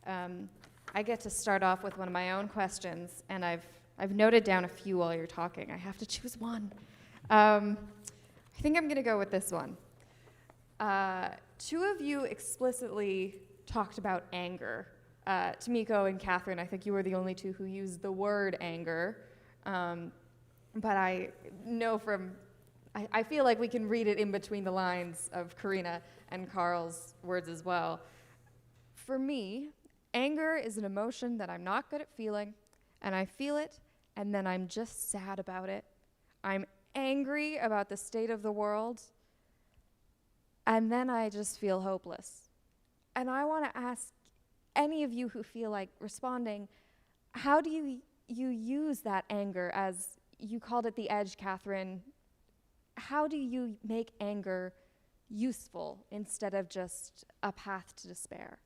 I get to start off with one of my own questions, and I've noted down a few while you're talking. I have to choose one. I think I'm going to go with this one. 2 of you explicitly talked about anger. Tamiko and Catherine, I think you were the only 2 who used the word anger. But I know I feel like we can read it in between the lines of Corina and Karl's words as well. For me, anger is an emotion that I'm not good at feeling, and I feel it, and then I'm just sad about it. I'm angry about the state of the world, and then I just feel hopeless. And I want to ask any of you who feel like responding, how do you use that anger, as you called it the edge, Catherine? How do you make anger useful instead of just a path to despair?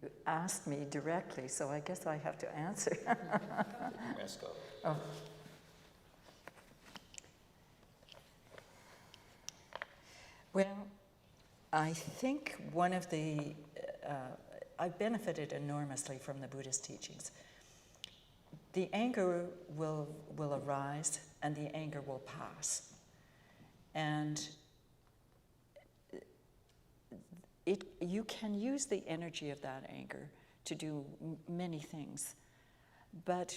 You asked me directly, so I guess I have to answer. Oh. Well, I think one of the, I've benefited enormously from the Buddhist teachings. The anger will arise and the anger will pass. And you can use the energy of that anger to do many things. But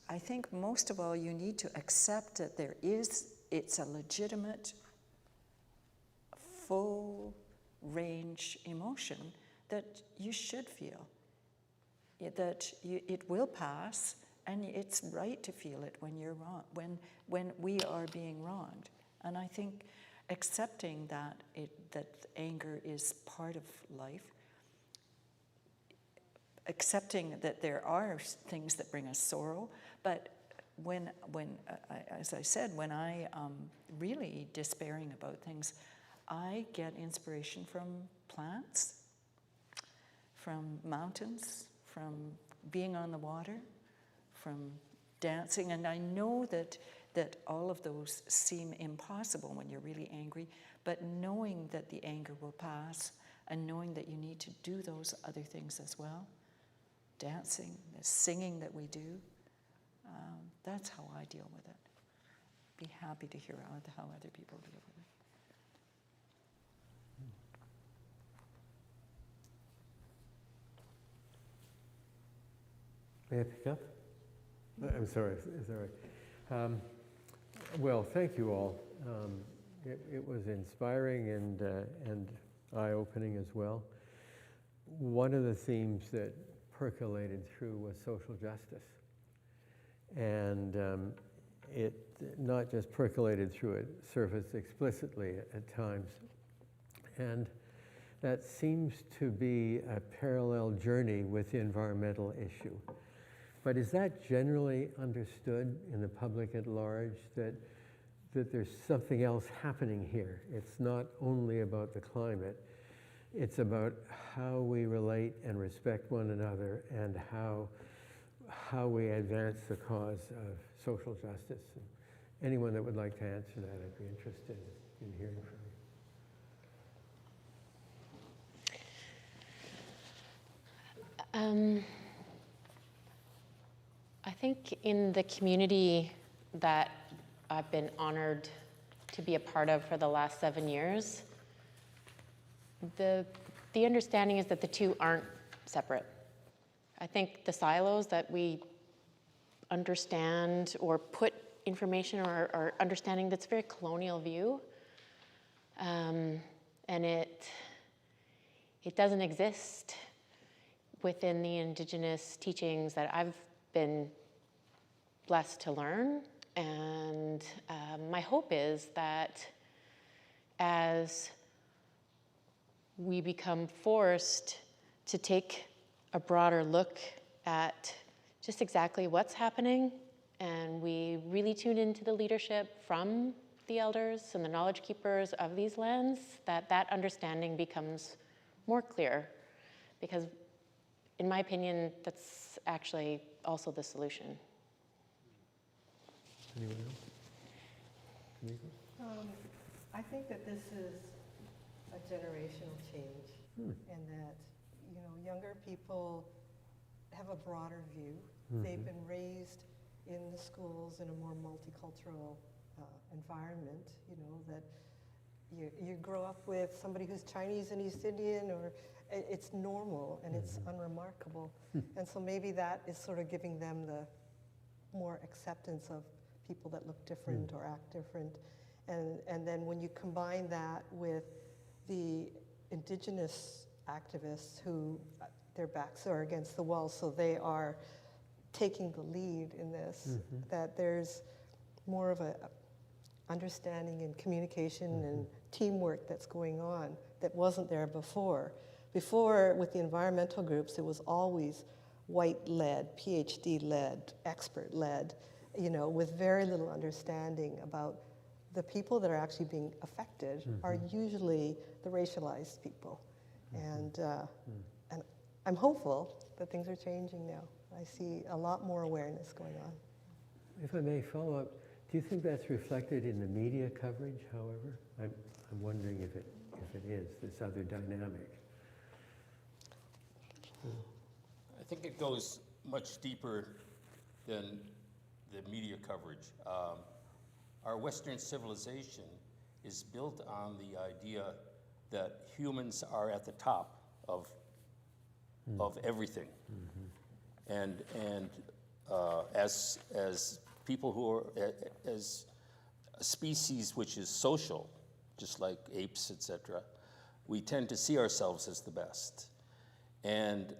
I think most of all, you need to accept that it's a legitimate, full range emotion that you should feel. That it will pass, and it's right to feel it when you're wrong, when we are being wronged. And I think accepting that anger is part of life, accepting that there are things that bring us sorrow, but as I said, when I really despairing about things, I get inspiration from plants, from mountains, from being on the water, from dancing, and I know that all of those seem impossible when you're really angry, but knowing that the anger will pass and knowing that you need to do those other things as well, dancing, the singing that we do, that's how I deal with it. Be happy to hear how other people deal with it. May I pick up? I'm sorry, is that right? Well, thank you all. It was inspiring and eye-opening as well. One of the themes that percolated through was social justice. And it not just percolated through, it surfaced explicitly at times. And that seems to be a parallel journey with the environmental issue. But is that generally understood in the public at large, that there's something else happening here? It's not only about the climate, it's about how we relate and respect one another and how we advance the cause of social justice. And anyone that would like to answer that, I'd be interested in hearing from you. I think in the community that I've been honored to be a part of for the last 7 years, the understanding is that the two aren't separate. I think the silos that we understand or put information or understanding, that's a very colonial view, and it doesn't exist within the Indigenous teachings that I've been blessed to learn. And my hope is that as we become forced to take a broader look at just exactly what's happening, and we really tune into the leadership from the elders and the knowledge keepers of these lands, that understanding becomes more clear. Because in my opinion, that's actually also the solution. Anyone else? Tamiko? I think that this is a generational change, and that younger people have a broader view. They've been raised in the schools in a more multicultural environment. That you grow up with somebody who's Chinese and East Indian, or it's normal and it's unremarkable. And so maybe that is sort of giving them the more acceptance of people that look different or act different. And then when you combine that with the Indigenous activists who their backs are against the wall, so they are taking the lead in this, that there's more of a understanding and communication and teamwork that's going on that wasn't there before. Before, with the environmental groups, it was always white-led, PhD-led, expert-led, with very little understanding about the people that are actually being affected are usually the racialized people. And I'm hopeful that things are changing now. I see a lot more awareness going on. If I may follow up, do you think that's reflected in the media coverage, however? I'm wondering if it is, this other dynamic. I think it goes much deeper than the media coverage. Our Western civilization is built on the idea that humans are at the top of everything. And as people who are, as a species which is social, just like apes, etc., we tend to see ourselves as the best. And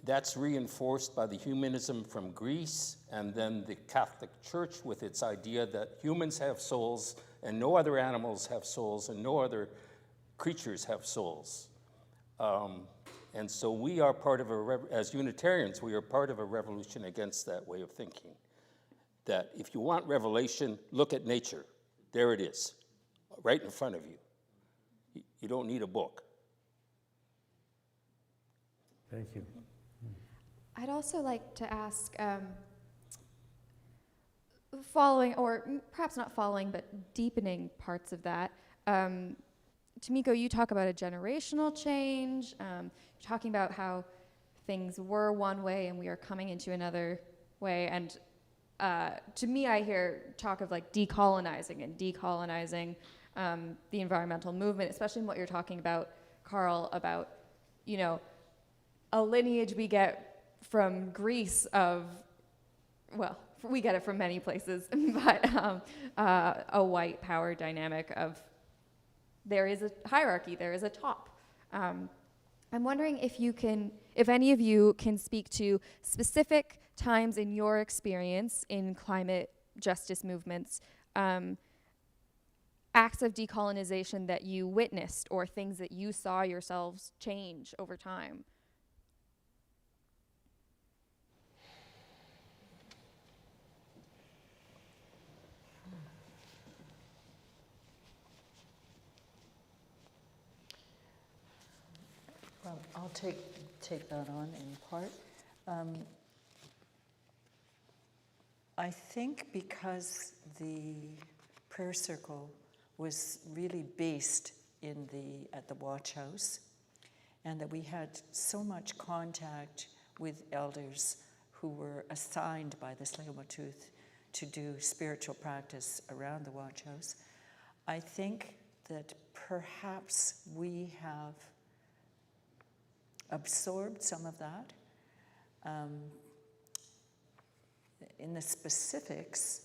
that's reinforced by the humanism from Greece, and then the Catholic Church with its idea that humans have souls and no other animals have souls and no other creatures have souls. And so we are part of as Unitarians, we are part of a revolution against that way of thinking. That if you want revelation, look at nature. There it is, right in front of you. You don't need a book. Thank you. I'd also like to ask, following, or perhaps not following, but deepening parts of that. Tamiko, you talk about a generational change. You're talking about how things were one way and we are coming into another way. And to me, I hear talk of like decolonizing the environmental movement, especially in what you're talking about, Karl, about, you know, a lineage we get from Greece of, well, we get it from many places, but a white power dynamic of there is a hierarchy, there is a top. I'm wondering if any of you can speak to specific times in your experience in climate justice movements, acts of decolonization that you witnessed or things that you saw yourselves change over time. Well, I'll take that on in part. I think because the prayer circle was really based at the watch house, and that we had so much contact with elders who were assigned by the Tsleil-Waututh to do spiritual practice around the watch house, I think that perhaps we have absorbed some of that. In the specifics,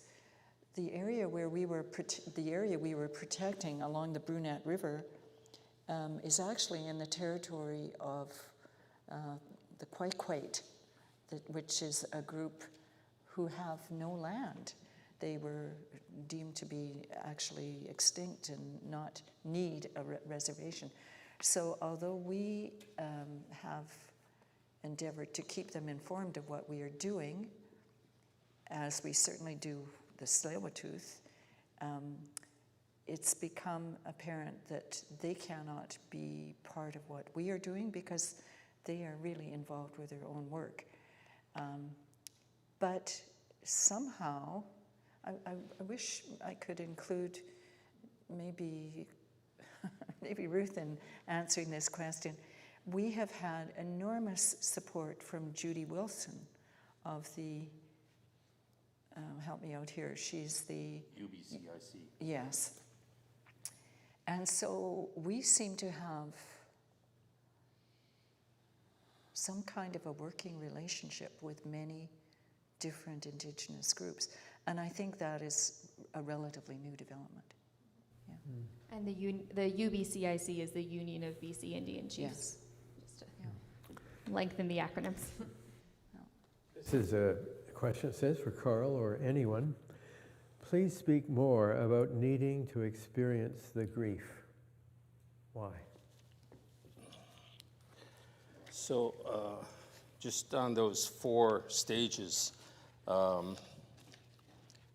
the area we were protecting along the Brunette River is actually in the territory of the Kwaikwait, which is a group who have no land. They were deemed to be actually extinct and not need a reservation. So although we have endeavored to keep them informed of what we are doing, as we certainly do the Tsleil-Waututh, it's become apparent that they cannot be part of what we are doing because they are really involved with their own work. But somehow, I wish I could include maybe Ruth in answering this question. We have had enormous support from Judy Wilson of the, help me out here, she's the... UBCIC. Yes. And so we seem to have some kind of a working relationship with many different Indigenous groups. And I think that is a relatively new development. Yeah. And the UBCIC is the Union of BC Indian Chiefs. Yes. Just to lengthen the acronyms. This is a question, it says, for Karl or anyone. Please speak more about needing to experience the grief. Why? So just on those 4 stages, this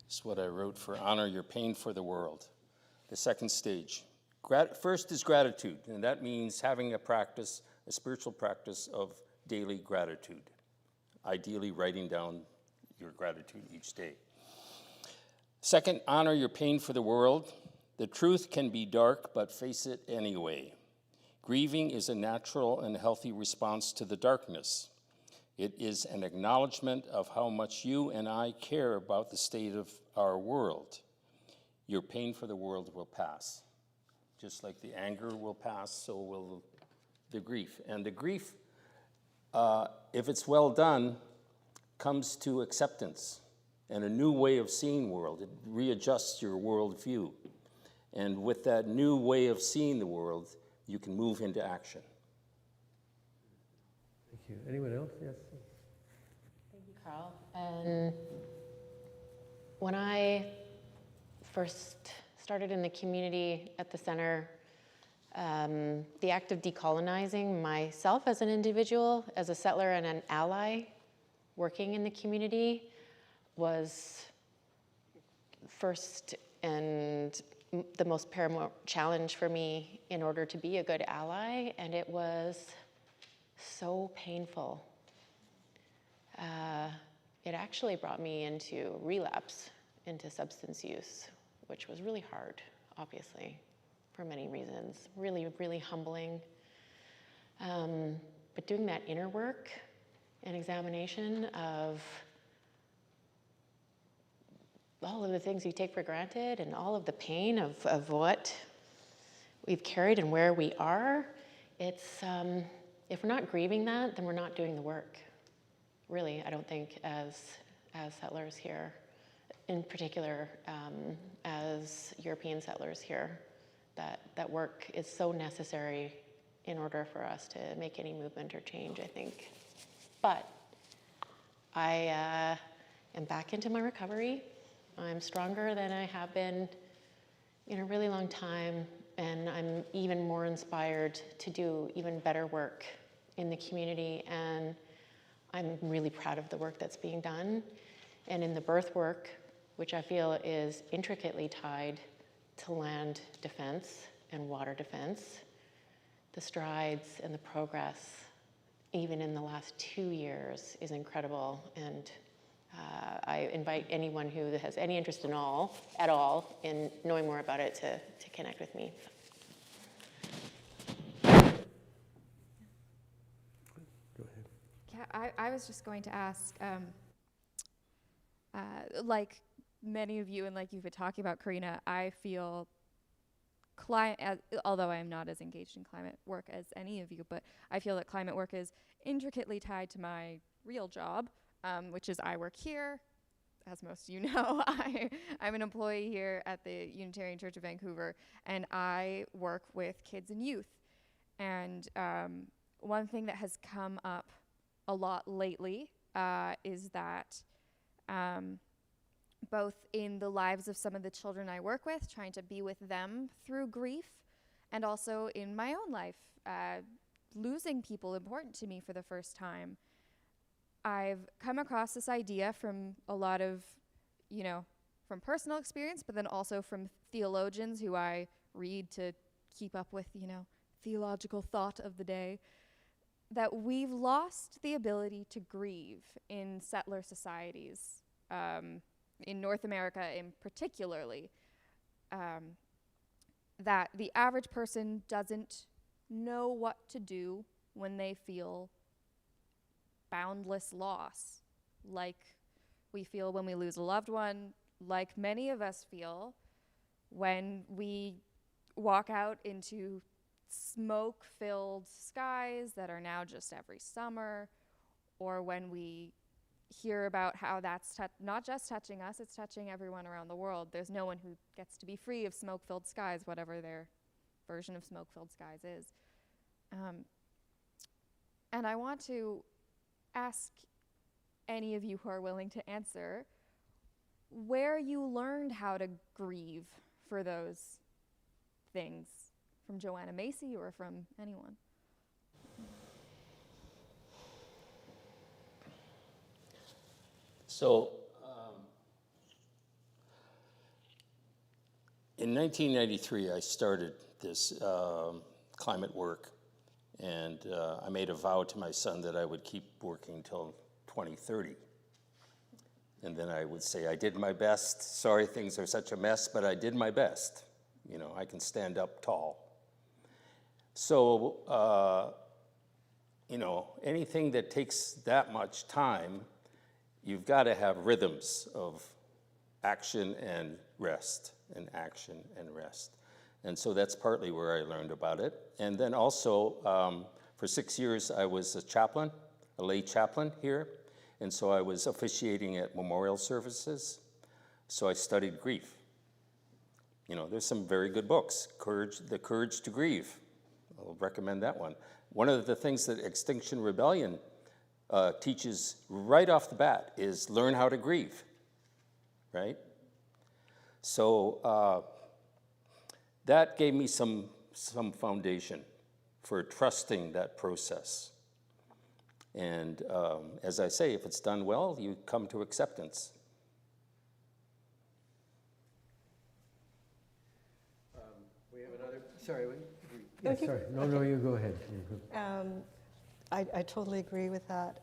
is what I wrote for honor your pain for the world. The second stage. First is gratitude, and that means having a practice, a spiritual practice of daily gratitude. Ideally writing down your gratitude each day. Second, honor your pain for the world. The truth can be dark, but face it anyway. Grieving is a natural and healthy response to the darkness. It is an acknowledgement of how much you and I care about the state of our world. Your pain for the world will pass. Just like the anger will pass, so will the grief. And the grief, if it's well done, comes to acceptance and a new way of seeing the world. It readjusts your worldview. And with that new way of seeing the world, you can move into action. Thank you. Anyone else? Yes. Thank you, Karl. And when I first started in the community at the center, the act of decolonizing myself as an individual, as a settler and an ally working in the community was first and the most paramount challenge for me in order to be a good ally, and it was so painful. It actually brought me into relapse, into substance use, which was really hard, obviously, for many reasons. Really, really humbling. But doing that inner work and examination of all of the things you take for granted and all of the pain of what we've carried and where we are, it's, if we're not grieving that, then we're not doing the work. Really, I don't think as settlers here, in particular as European settlers here, that work is so necessary in order for us to make any movement or change, I think. But I am back into my recovery. I'm stronger than I have been in a really long time, and I'm even more inspired to do even better work in the community, and I'm really proud of the work that's being done. And in the birth work, which I feel is intricately tied to land defense and water defense, the strides and the progress, even in the last 2 years, is incredible. And I invite anyone who has any interest at all in knowing more about it to connect with me. Go ahead. Yeah, I was just going to ask, like many of you and like you've been talking about, Corina, I feel although I am not as engaged in climate work as any of you, but I feel that climate work is intricately tied to my real job, which is I work here. As most of you know, I'm an employee here at the Unitarian Church of Vancouver, and I work with kids and youth. And one thing that has come up a lot lately is that both in the lives of some of the children I work with, trying to be with them through grief, and also in my own life, losing people important to me for the first time. I've come across this idea from a lot of, from personal experience, but then also from theologians who I read to keep up with, theological thought of the day, that we've lost the ability to grieve in settler societies, in North America in particularly, that the average person doesn't know what to do when they feel boundless loss, like we feel when we lose a loved one, like many of us feel when we walk out into smoke-filled skies that are now just every summer, or when we hear about how that's not just touching us, it's touching everyone around the world. There's no one who gets to be free of smoke-filled skies, whatever their version of smoke-filled skies is. And I want to ask any of you who are willing to answer where you learned how to grieve for those things, from Joanna Macy or from anyone. So, in 1993, I started this climate work, and I made a vow to my son that I would keep working till 2030. And then I would say, I did my best. Sorry things are such a mess, but I did my best. I can stand up tall. So, anything that takes that much time, you've got to have rhythms of action and rest, and action and rest. And so that's partly where I learned about it. And then also, for 6 years, I was a chaplain, a lay chaplain here. And so I was officiating at memorial services. So I studied grief. You know, there's some very good books. The Courage to Grieve. I'll recommend that one. One of the things that Extinction Rebellion teaches right off the bat is learn how to grieve, right? So that gave me some foundation for trusting that process. And as I say, if it's done well, you come to acceptance. We have another, sorry. Sorry, no, you go ahead. I totally agree with that.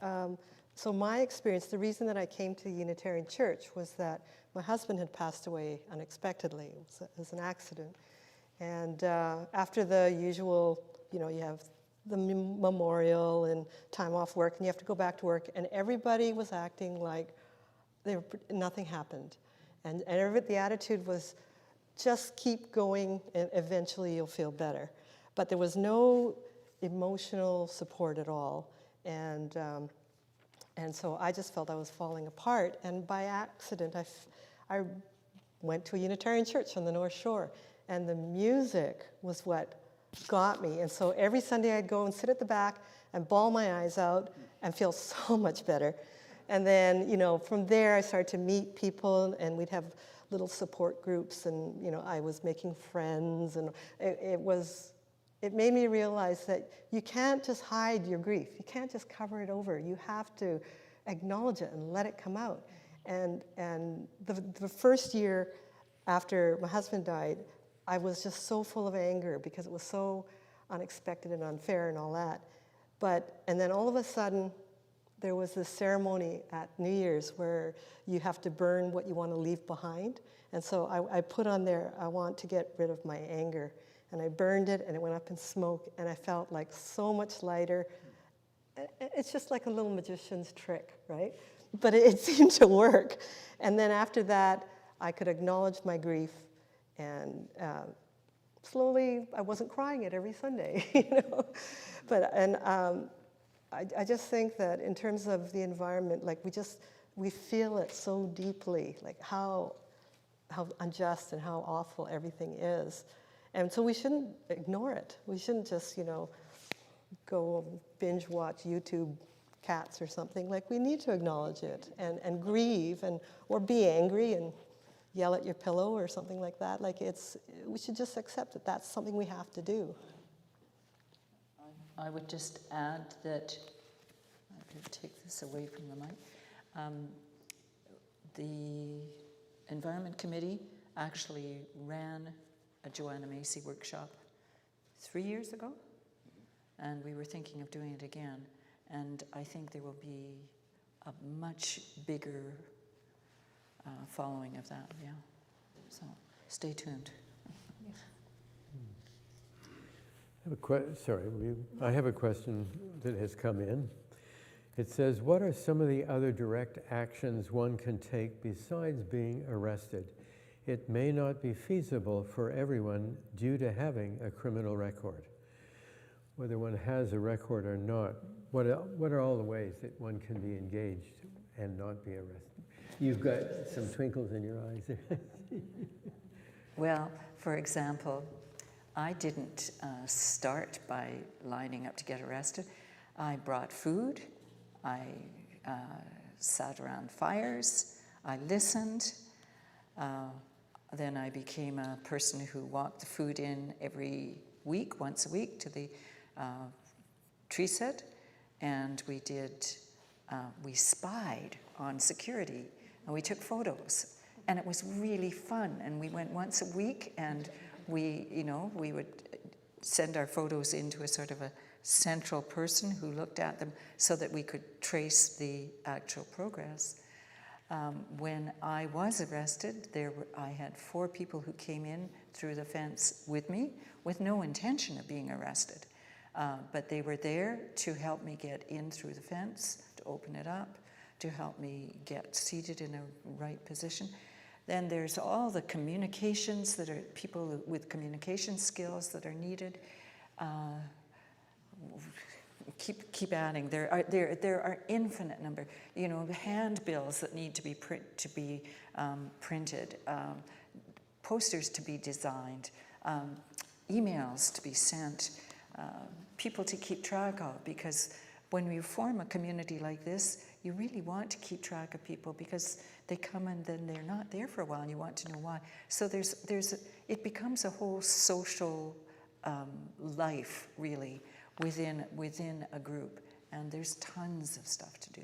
So my experience, the reason that I came to the Unitarian Church was that my husband had passed away unexpectedly. It was an accident. And after the usual, you know, you have the memorial and time off work, and you have to go back to work, and everybody was acting like nothing happened. And the attitude was, just keep going, and eventually you'll feel better. But there was no emotional support at all. And so I just felt I was falling apart. And by accident, I went to a Unitarian church on the North Shore. And the music was what got me. And so every Sunday I'd go and sit at the back and bawl my eyes out and feel so much better. And then, you know, from there I started to meet people, and we'd have little support groups, and, you know, I was making friends, and it made me realize that you can't just hide your grief. You can't just cover it over. You have to acknowledge it and let it come out. And the first year after my husband died, I was just so full of anger because it was so unexpected and unfair and all that. And then all of a sudden, there was this ceremony at New Year's where you have to burn what you want to leave behind. And so I put on there, I want to get rid of my anger. And I burned it, and it went up in smoke, and I felt like so much lighter. It's just like a little magician's trick, right? But it seemed to work. And then after that, I could acknowledge my grief, and slowly, I wasn't crying it every Sunday, you know. I just think that in terms of the environment, like we feel it so deeply, like how unjust and how awful everything is. And so we shouldn't ignore it. We shouldn't just, you know, go binge watch YouTube cats or something. Like, we need to acknowledge it and grieve, or be angry and yell at your pillow or something like that. Like, we should just accept that that's something we have to do. I would just add that, I could take this away from the mic, the Environment Committee actually ran a Joanna Macy workshop 3 years ago, and we were thinking of doing it again. And I think there will be a much bigger following of that, yeah. So stay tuned. I have a question that has come in. It says, what are some of the other direct actions one can take besides being arrested? It may not be feasible for everyone due to having a criminal record. Whether one has a record or not, what are all the ways that one can be engaged and not be arrested? You've got some twinkles in your eyes there. Well, for example, I didn't start by lining up to get arrested. I brought food, I sat around fires, I listened, then I became a person who walked the food in every week, once a week, to the tree set, and we spied on security, and we took photos, and it was really fun, and we went once a week, and we would send our photos into a sort of a central person who looked at them so that we could trace the actual progress. When I was arrested, I had 4 people who came in through the fence with me with no intention of being arrested. But they were there to help me get in through the fence, to open it up, to help me get seated in a right position. Then there's all the communications that are people with communication skills that are needed. Keep adding. There are infinite number. Handbills that need to be printed, posters to be designed, emails to be sent, people to keep track of. Because when you form a community like this, you really want to keep track of people because they come and then they're not there for a while, and you want to know why. So it becomes a whole social life, really, within a group, and there's tons of stuff to do,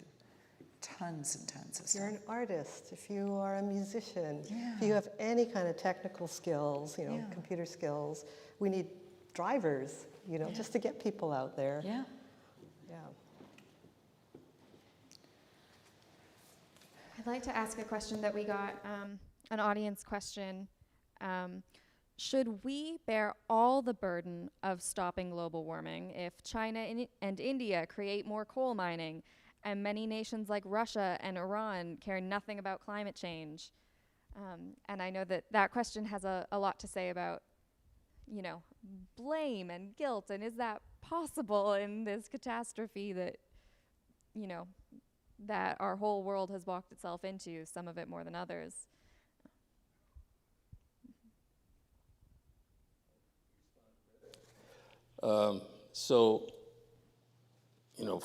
tons and tons of If stuff. you're an artist, if you are a musician, Yeah. if you have any kind of technical skills, Yeah. computer skills, we need drivers, just to get people out there. Yeah. Yeah. I'd like to ask a question that we got, an audience question. Should we bear all the burden of stopping global warming if China and India create more coal mining and many nations like Russia and Iran care nothing about climate change? And I know that question has a lot to say about, blame and guilt, and is that possible in this catastrophe that, that our whole world has walked itself into, some of it more than others? So,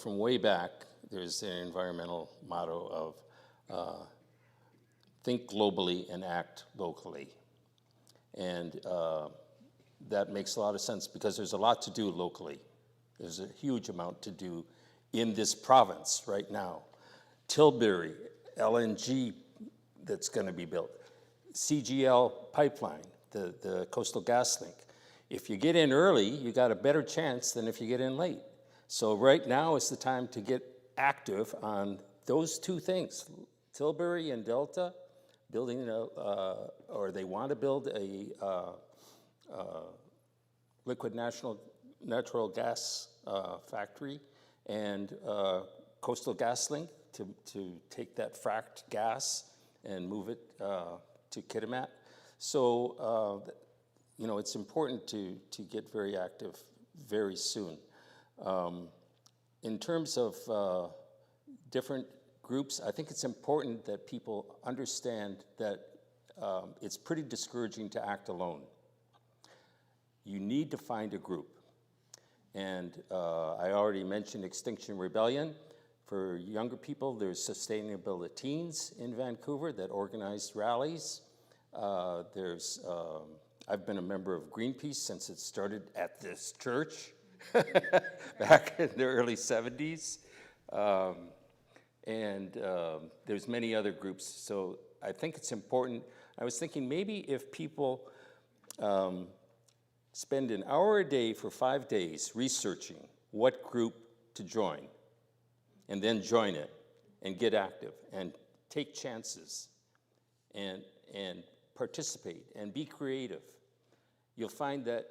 from way back, there's an environmental motto of think globally and act locally. And that makes a lot of sense because there's a lot to do locally. There's a huge amount to do in this province right now. Tilbury, LNG that's going to be built, CGL pipeline, the Coastal Gas Link. If you get in early, you got a better chance than if you get in late. So right now is the time to get active on those two things. Tilbury and Delta building, or they want to build a liquid natural gas factory, and Coastal Gas Link to take that fracked gas and move it to Kitimat. So, it's important to get very active very soon. In terms of different groups, I think it's important that people understand that it's pretty discouraging to act alone. You need to find a group. And I already mentioned Extinction Rebellion. For younger people, there's Sustainability Teens in Vancouver that organize rallies. I've been a member of Greenpeace since it started at this church back in the early 70s. And there's many other groups. So I think it's important. I was thinking maybe if people spend an hour a day for 5 days researching what group to join, and then join it and get active and take chances and participate and be creative, you'll find that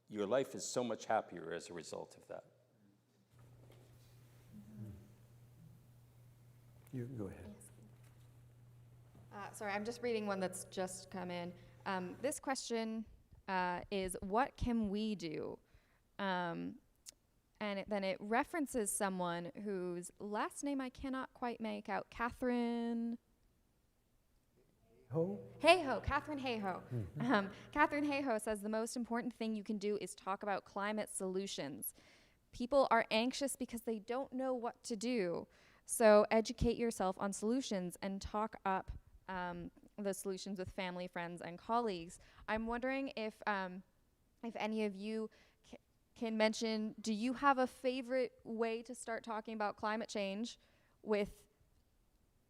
your life is so much happier as a result of that. You go ahead. Sorry, I'm just reading one that's just come in. This question is, what can we do? And then it references someone whose last name I cannot quite make out. Catherine Hayhoe, Catherine Hayhoe. Catherine Hayhoe says the most important thing you can do is talk about climate solutions. People are anxious because they don't know what to do. So educate yourself on solutions and talk up the solutions with family, friends, and colleagues. I'm wondering if any of you can mention, do you have a favorite way to start talking about climate change? With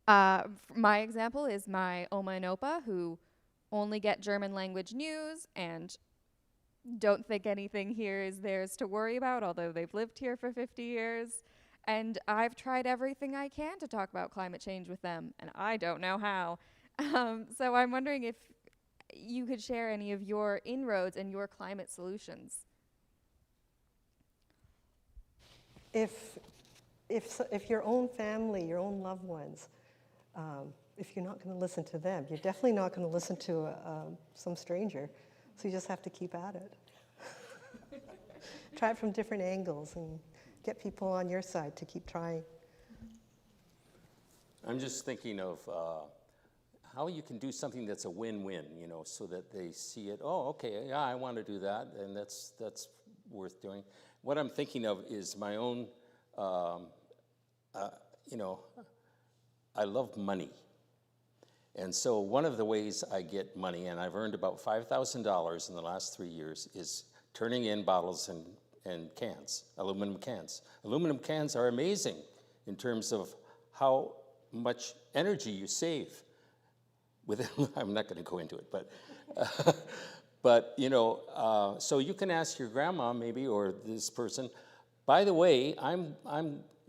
my example is my Oma and Opa, who only get German language news and don't think anything here is theirs to worry about, although they've lived here for 50 years. And I've tried everything I can to talk about climate change with them, and I don't know how. So I'm wondering if you could share any of your inroads and your climate solutions. If your own family, your own loved ones, if you're not going to listen to them, you're definitely not going to listen to some stranger. So you just have to keep at it. Try it from different angles and get people on your side to keep trying. I'm just thinking of how you can do something that's a win-win, you know, so that they see it, oh, okay, yeah, I want to do that, and that's worth doing. What I'm thinking of is my own, you know, I love money. And so one of the ways I get money, and I've earned about $5,000 in the last 3 years, is turning in bottles and cans, aluminum cans. Aluminum cans are amazing in terms of how much energy you save. I'm not going to go into it, but you know, so you can ask your grandma maybe, or this person, by the way, I'm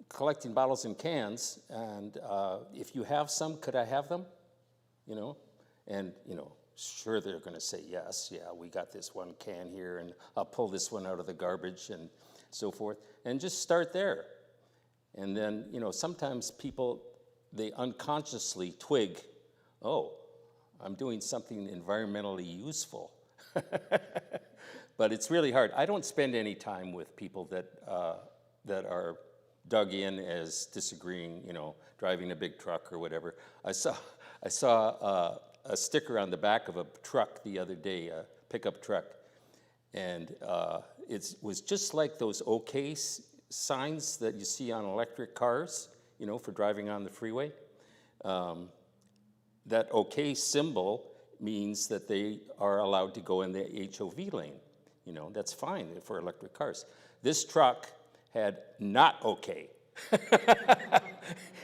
collecting bottles and cans, and if you have some, could I have them? You know, and you know, sure they're going to say yes, yeah, we got this one can here, and I'll pull this one out of the garbage and so forth, and just start there. And then, you know, sometimes people, they unconsciously twig, oh, I'm doing something environmentally useful. But it's really hard. I don't spend any time with people that are dug in as disagreeing, you know, driving a big truck or whatever. I saw a sticker on the back of a truck the other day, a pickup truck, and it was just like those OK signs that you see on electric cars, you know, for driving on the freeway. That OK symbol means that they are allowed to go in the HOV lane. You know, that's fine for electric cars. This truck had not OK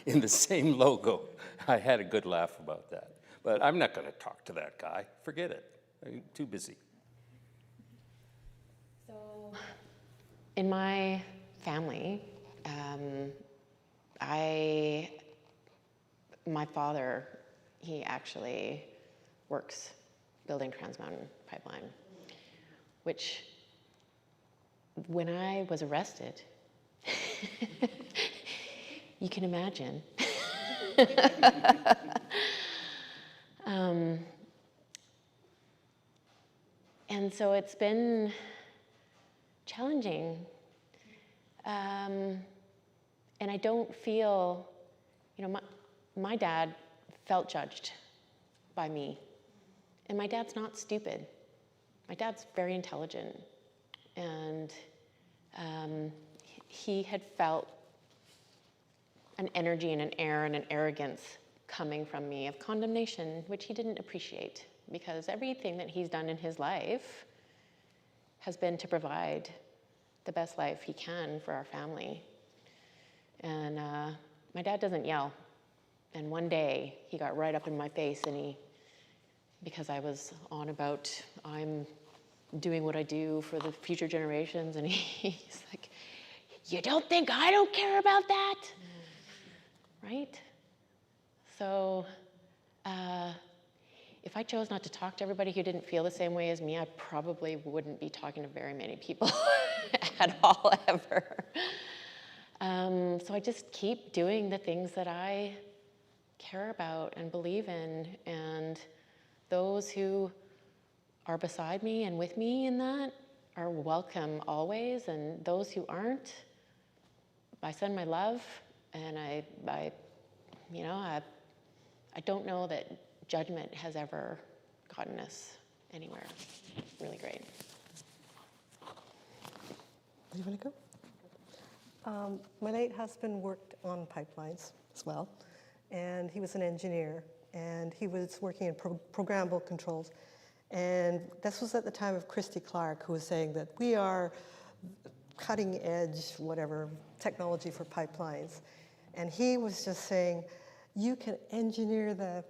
in the same logo. I had a good laugh about that. But I'm not going to talk to that guy. Forget it. I'm too busy. So, in my family, my father, he actually works building Trans Mountain Pipeline, which when I was arrested, you can imagine. And so it's been challenging. And I don't feel, you know, my dad felt judged by me. And my dad's not stupid. My dad's very intelligent. And he had felt an energy and an air and an arrogance coming from me of condemnation, which he didn't appreciate, because everything that he's done in his life has been to provide the best life he can for our family. And my dad doesn't yell. And one day he got right up in my face, and because I was on about I'm doing what I do for the future generations, and he's like, you don't think I don't care about that? Right? So if I chose not to talk to everybody who didn't feel the same way as me, I probably wouldn't be talking to very many people at all, ever. So I just keep doing the things that I care about and believe in, and those who are beside me and with me in that are welcome always, and those who aren't, I send my love, and I don't know that judgment has ever gotten us anywhere really great. Do you want to go? My late husband worked on pipelines as well, and he was an engineer, and he was working in programmable controls. And this was at the time of Christy Clark, who was saying that we are cutting edge, whatever, technology for pipelines. And he was just saying, you can engineer the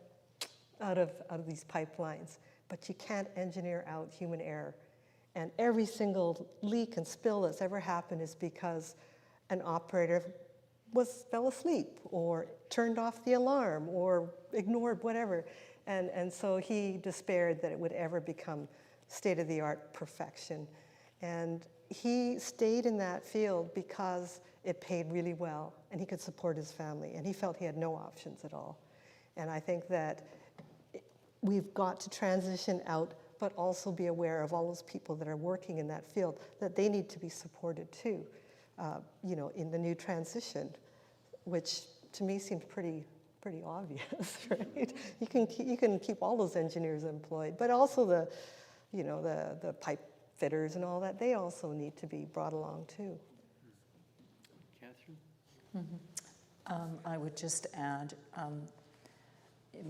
out of these pipelines, but you can't engineer out human error. And every single leak and spill that's ever happened is because an operator fell asleep or turned off the alarm or ignored whatever. And so he despaired that it would ever become state-of-the-art perfection. And he stayed in that field because it paid really well and he could support his family, and he felt he had no options at all. And I think that we've got to transition out, but also be aware of all those people that are working in that field, that they need to be supported too, in the new transition, which to me seemed pretty obvious, right? You can keep all those engineers employed, but also the pipe fitters and all that, they also need to be brought along too. Catherine? I would just add,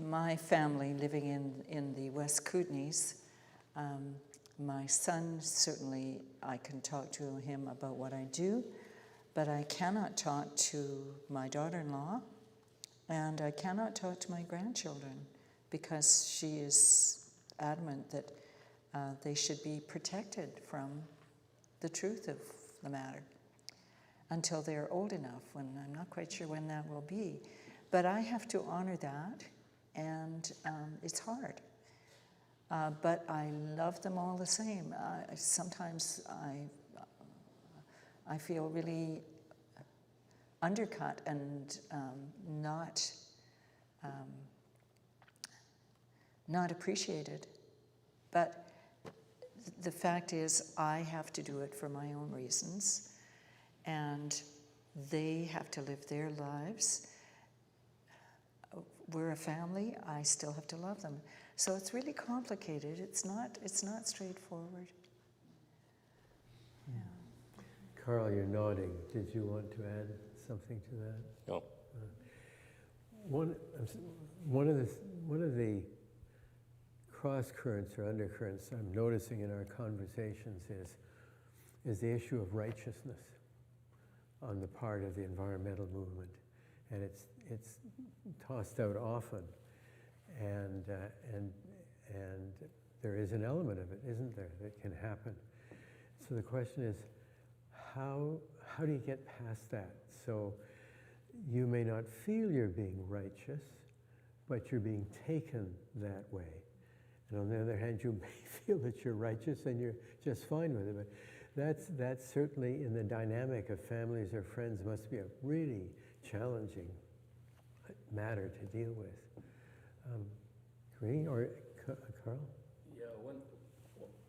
my family living in the West Kootenays, my son, certainly I can talk to him about what I do, but I cannot talk to my daughter-in-law, and I cannot talk to my grandchildren because she is adamant that they should be protected from the truth of the matter until they're old enough, when I'm not quite sure when that will be. But I have to honor that, and it's hard. But I love them all the same. Sometimes I feel really undercut and not appreciated. But the fact is, I have to do it for my own reasons, and they have to live their lives. We're a family. I still have to love them. So it's really complicated. It's not straightforward. Yeah. Karl, you're nodding. Did you want to add something to that? No. One of the cross currents or undercurrents I'm noticing in our conversations is the issue of righteousness on the part of the environmental movement, and it's tossed out often, and there is an element of it, isn't there, that can happen. So the question is, how do you get past that? So you may not feel you're being righteous, but you're being taken that way. And on the other hand, you may feel that you're righteous and you're just fine with it. But that's certainly, in the dynamic of families or friends, must be a really challenging matter to deal with. Corina or Karl? Yeah,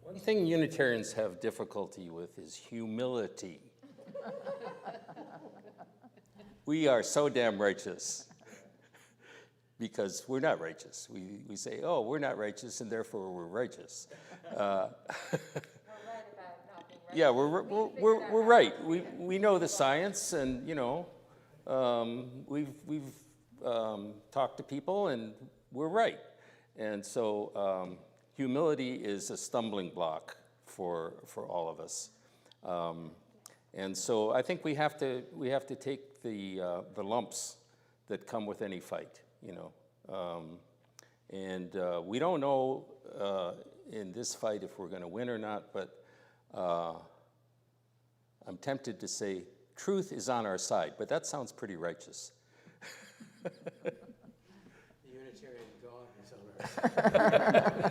one thing Unitarians have difficulty with is humility. We are so damn righteous because we're not righteous. We say, oh, we're not righteous, and therefore we're righteous. Yeah, we're right. We know the science, and we've talked to people, and we're right. And so humility is a stumbling block for all of us. And so I think we have to take the lumps that come with any fight, and we don't know in this fight if we're going to win or not, but I'm tempted to say truth is on our side, but that sounds pretty righteous. The Unitarian God is on our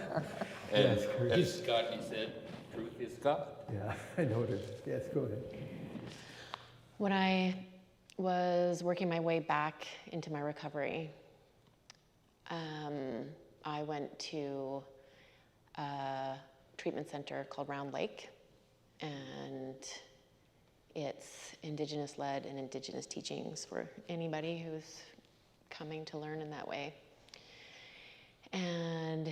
side. And as Scott, he said, truth is God. Yeah, I noted. Yes, go ahead. When I was working my way back into my recovery, I went to a treatment center called Round Lake, and it's Indigenous-led and Indigenous teachings for anybody who's coming to learn in that way. And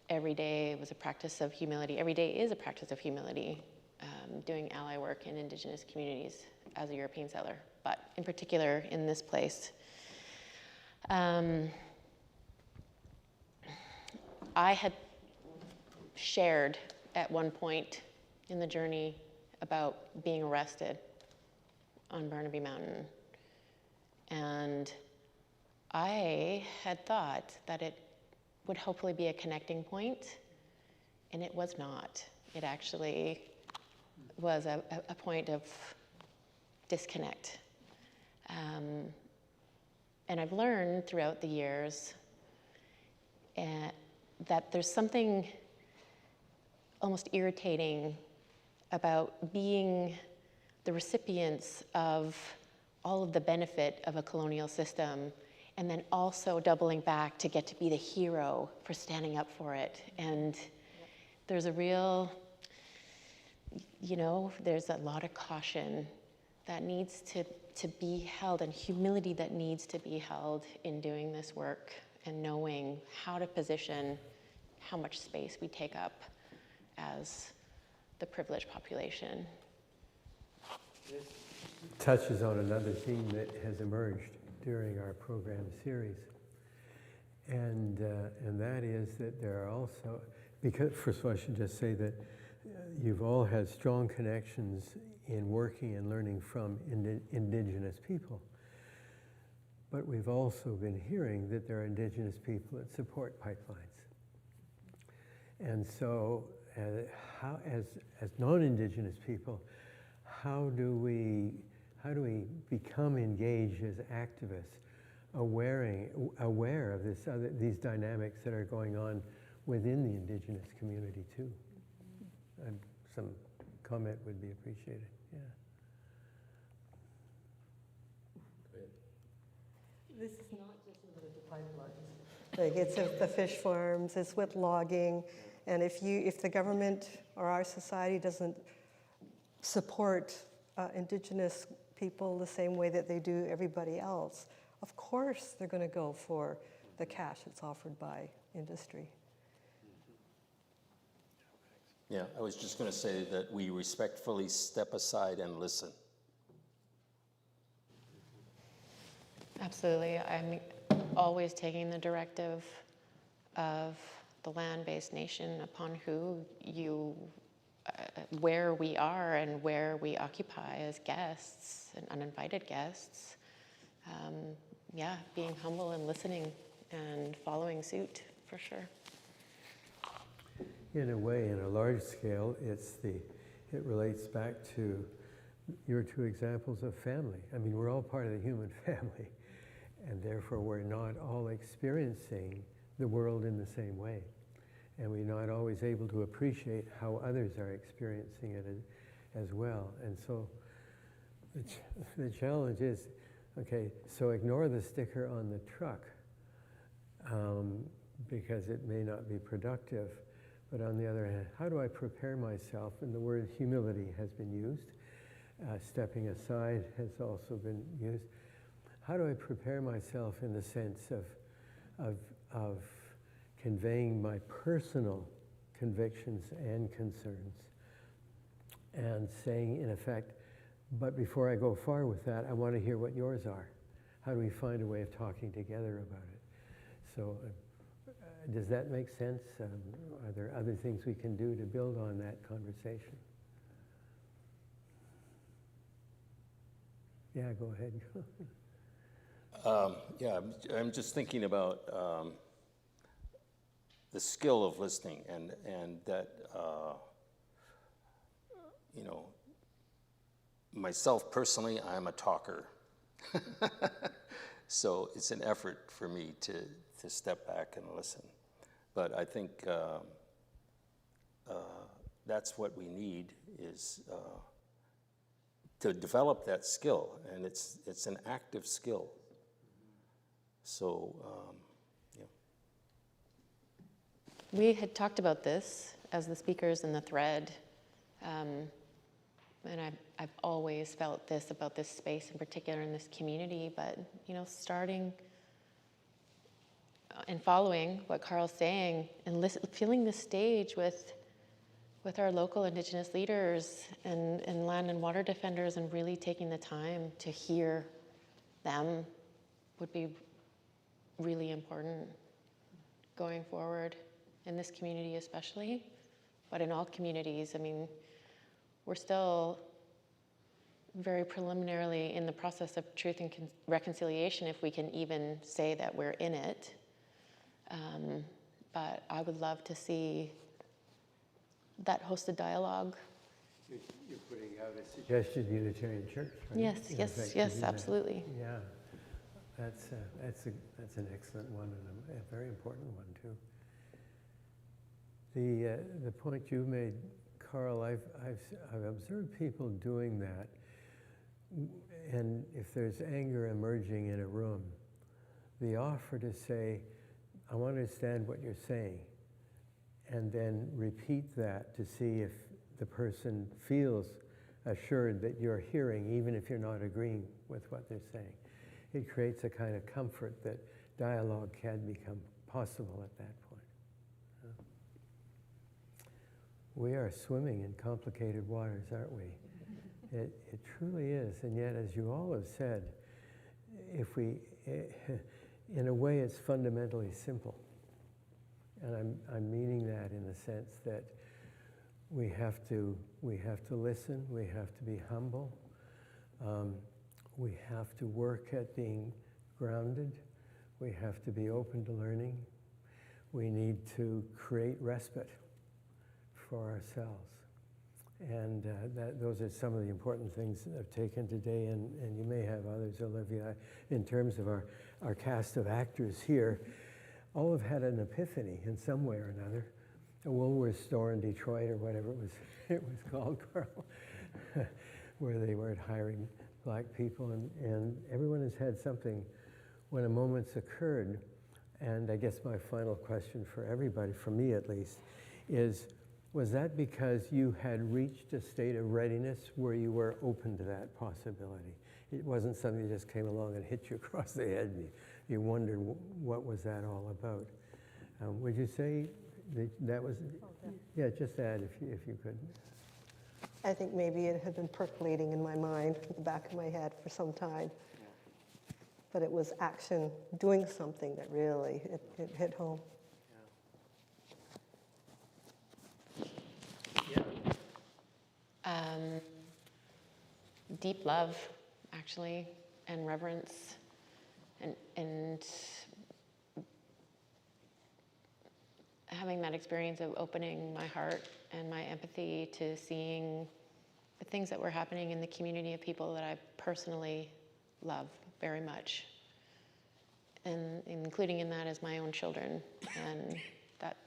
every day was a practice of humility. Every day is a practice of humility, doing ally work in Indigenous communities as a European settler, but in particular in this place. I had shared at one point in the journey about being arrested on Burnaby Mountain. And I had thought that it would hopefully be a connecting point, and it was not. It actually was a point of disconnect. And I've learned throughout the years that there's something almost irritating about being the recipients of all of the benefit of a colonial system and then also doubling back to get to be the hero for standing up for it. And there's a real, there's a lot of caution that needs to be held, and humility that needs to be held in doing this work, and knowing how to position how much space we take up as the privileged population. Touches on another theme that has emerged during our program series, and that is that there are also, because first of all I should just say that you've all had strong connections in working and learning from Indigenous people, but we've also been hearing that there are Indigenous people that support pipelines, and so how, as non-Indigenous people, how do we become engaged as activists, aware of these dynamics that are going on within the Indigenous community too? And some comment would be appreciated. Yeah. This is not just limited to pipelines. Like, it's with the fish farms, it's with logging, and if the government or our society doesn't support Indigenous people the same way that they do everybody else, of course they're going to go for the cash that's offered by industry. Yeah, I was just going to say that we respectfully step aside and listen. Absolutely. I'm always taking the directive of the land-based nation upon where we are and where we occupy as guests and uninvited guests. Being humble and listening and following suit, for sure. In a way, in a large scale, it relates back to your two examples of family. I mean, we're all part of the human family, and therefore we're not all experiencing the world in the same way. And we're not always able to appreciate how others are experiencing it as well. And so the challenge is, okay, so ignore the sticker on the truck because it may not be productive. But on the other hand, how do I prepare myself? And the word humility has been used. Stepping aside has also been used. How do I prepare myself in the sense of conveying my personal convictions and concerns, and saying, in effect, but before I go far with that, I want to hear what yours are. How do we find a way of talking together about it? So does that make sense? Are there other things we can do to build on that conversation? Yeah, go ahead. I'm just thinking about the skill of listening, and that myself personally, I'm a talker, so it's an effort for me to step back and listen. But I think that's what we need, is to develop that skill, and it's an active skill. So, We had talked about this as the speakers in the thread, and I've always felt this about this space in particular, in this community, but starting and following what Karl's saying, and filling the stage with our local Indigenous leaders and land and water defenders, and really taking the time to hear them would be really important going forward, in this community especially, but in all communities. I mean, we're still very preliminarily in the process of truth and reconciliation, if we can even say that we're in it. But I would love to see that hosted dialogue. You're putting out a suggested Unitarian church, right? Yes, absolutely. Yeah, that's an excellent one, and a very important one too. The point you made, Karl, I've observed people doing that, and if there's anger emerging in a room, the offer to say, I want to understand what you're saying, and then repeat that to see if the person feels assured that you're hearing, even if you're not agreeing with what they're saying. It creates a kind of comfort that dialogue can become possible at that point. We are swimming in complicated waters, aren't we? It truly is, and yet, as you all have said, if we, in a way, it's fundamentally simple. And I'm meaning that in the sense that we have to listen, we have to be humble, we have to work at being grounded, we have to be open to learning, we need to create respite for ourselves. And those are some of the important things that I've taken today, and you may have others, Olivia. In terms of our cast of actors here, all have had an epiphany in some way or another. A Woolworth store in Detroit, or whatever it was called, Karl, where they weren't hiring black people, and everyone has had something when a moment's occurred. And I guess my final question for everybody, for me at least, is, was that because you had reached a state of readiness where you were open to that possibility? It wasn't something that just came along and hit you across the head and you wondered what was that all about? Would you say that was, yeah, just add if you could. I think maybe it had been percolating in my mind, in the back of my head for some time. But it was action, doing something that really, it hit home. Deep love, actually, and reverence, and having that experience of opening my heart and my empathy to seeing the things that were happening in the community of people that I personally love very much, and including in that as my own children, and that,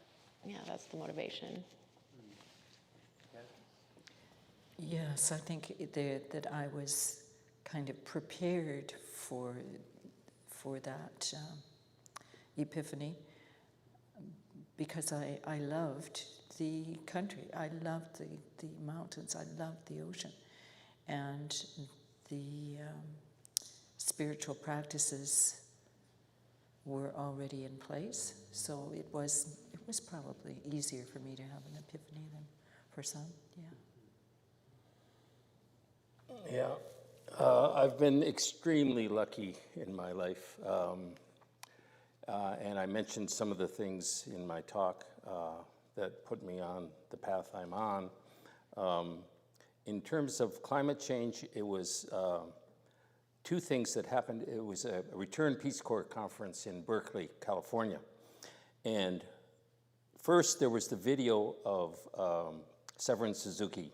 yeah, that's the motivation. Yes, I think that I was kind of prepared for that epiphany because I loved the country. I loved the mountains. I loved the ocean. And the spiritual practices were already in place. So it was probably easier for me to have an epiphany than for some, yeah. Yeah, I've been extremely lucky in my life, and I mentioned some of the things in my talk that put me on the path I'm on. In terms of climate change, it was two things that happened. It was a Return Peace Corps conference in Berkeley, California, and first there was the video of Severin Suzuki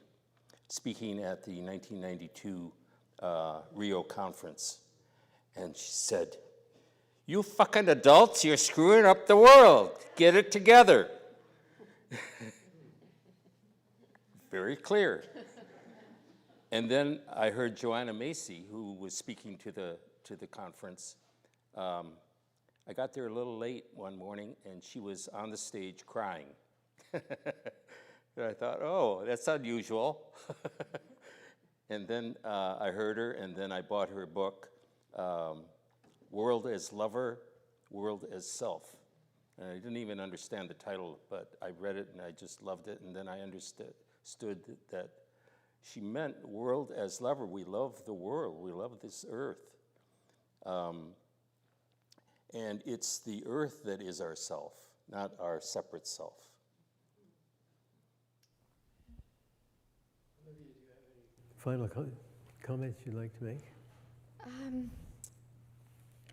speaking at the 1992 Rio conference. And she said, "You fucking adults, you're screwing up the world. Get it together." Very clear. And then I heard Joanna Macy, who was speaking to the conference. I got there a little late one morning, and she was on the stage crying. And I thought, oh, that's unusual. And then I heard her, and then I bought her book, World as Lover, World as Self. And I didn't even understand the title, but I read it and I just loved it. And then I understood that she meant world as lover. We love the world. We love this earth. And it's the earth that is our self, not our separate self. Final comments you'd like to make?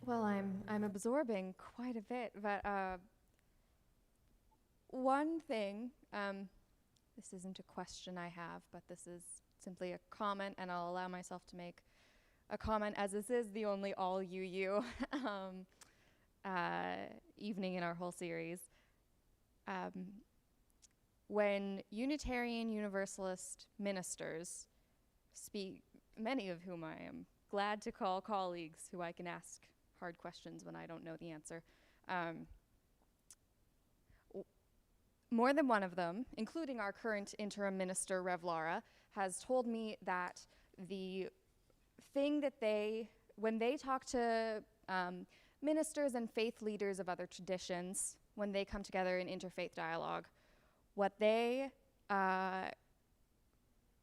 Well, I'm absorbing quite a bit, but one thing, this isn't a question I have, but this is simply a comment, and I'll allow myself to make a comment, as this is the only all you evening in our whole series. When Unitarian Universalist ministers speak, many of whom I am glad to call colleagues who I can ask hard questions when I don't know the answer. More than one of them, including our current interim minister, Rev Lara, has told me that the thing that when they talk to ministers and faith leaders of other traditions, when they come together in interfaith dialogue, what they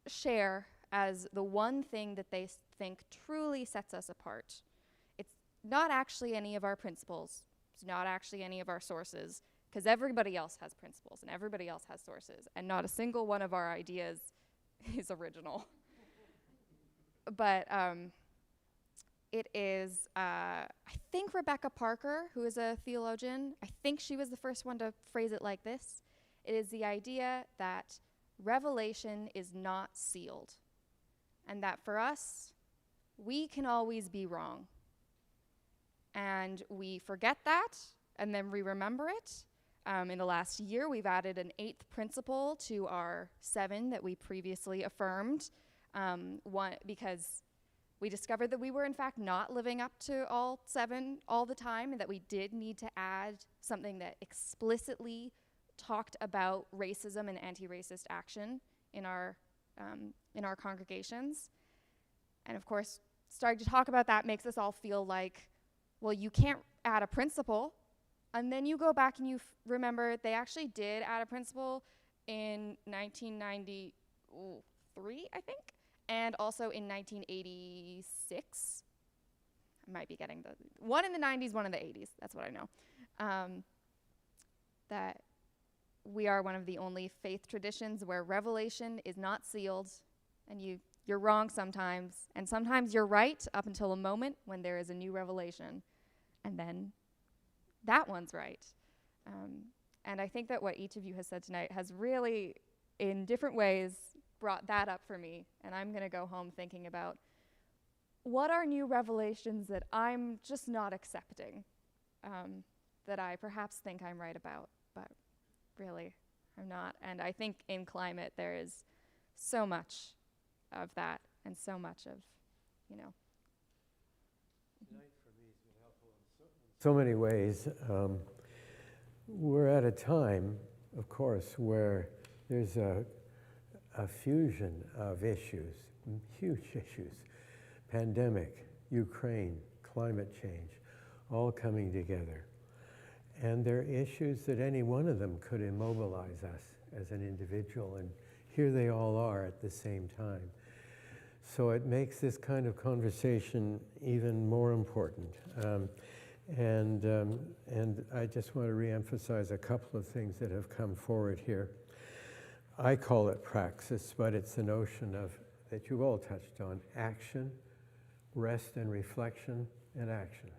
share as the one thing that they think truly sets us apart. It's not actually any of our principles. It's not actually any of our sources, because everybody else has principles and everybody else has sources, and not a single one of our ideas is original. But it is, I think Rebecca Parker, who is a theologian, I think she was the first one to phrase it like this. It is the idea that revelation is not sealed, and that for us, we can always be wrong. And we forget that, and then we remember it. In the last year, we've added an 8th principle to our 7 that we previously affirmed, because we discovered that we were in fact not living up to all 7 all the time, and that we did need to add something that explicitly talked about racism and anti-racist action in our congregations. And of course, starting to talk about that makes us all feel like, well, you can't add a principle. And then you go back and you remember they actually did add a principle in 1993, I think, and also in 1986. I might be getting one in the 90s, one in the 80s. That's what I know. That we are one of the only faith traditions where revelation is not sealed, and you're wrong sometimes, and sometimes you're right up until a moment when there is a new revelation, and then that one's right. And I think that what each of you has said tonight has really, in different ways, brought that up for me. And I'm going to go home thinking about what are new revelations that I'm just not accepting, that I perhaps think I'm right about, but really I'm not. And I think in climate there is so much of that, and so much of, so many ways. We're at a time, of course, where there's a fusion of issues, huge issues. Pandemic, Ukraine, climate change, all coming together. And they're issues that any one of them could immobilize us as an individual, and here they all are at the same time. So it makes this kind of conversation even more important. And I just want to reemphasize a couple of things that have come forward here. I call it praxis, but it's the notion of, that you've all touched on, action, rest and reflection, and action.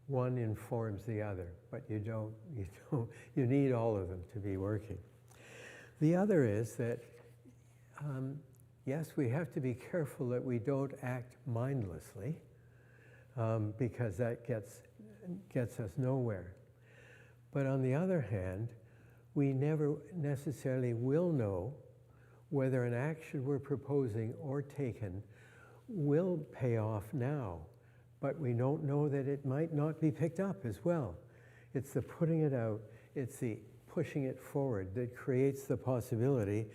One informs the other, but you need all of them to be working. The other is that, yes, we have to be careful that we don't act mindlessly, because that gets us nowhere. But on the other hand, we never necessarily will know whether an action we're proposing or taken will pay off now, but we don't know that it might not be picked up as well. It's the putting it out, it's the pushing it forward that creates the possibility,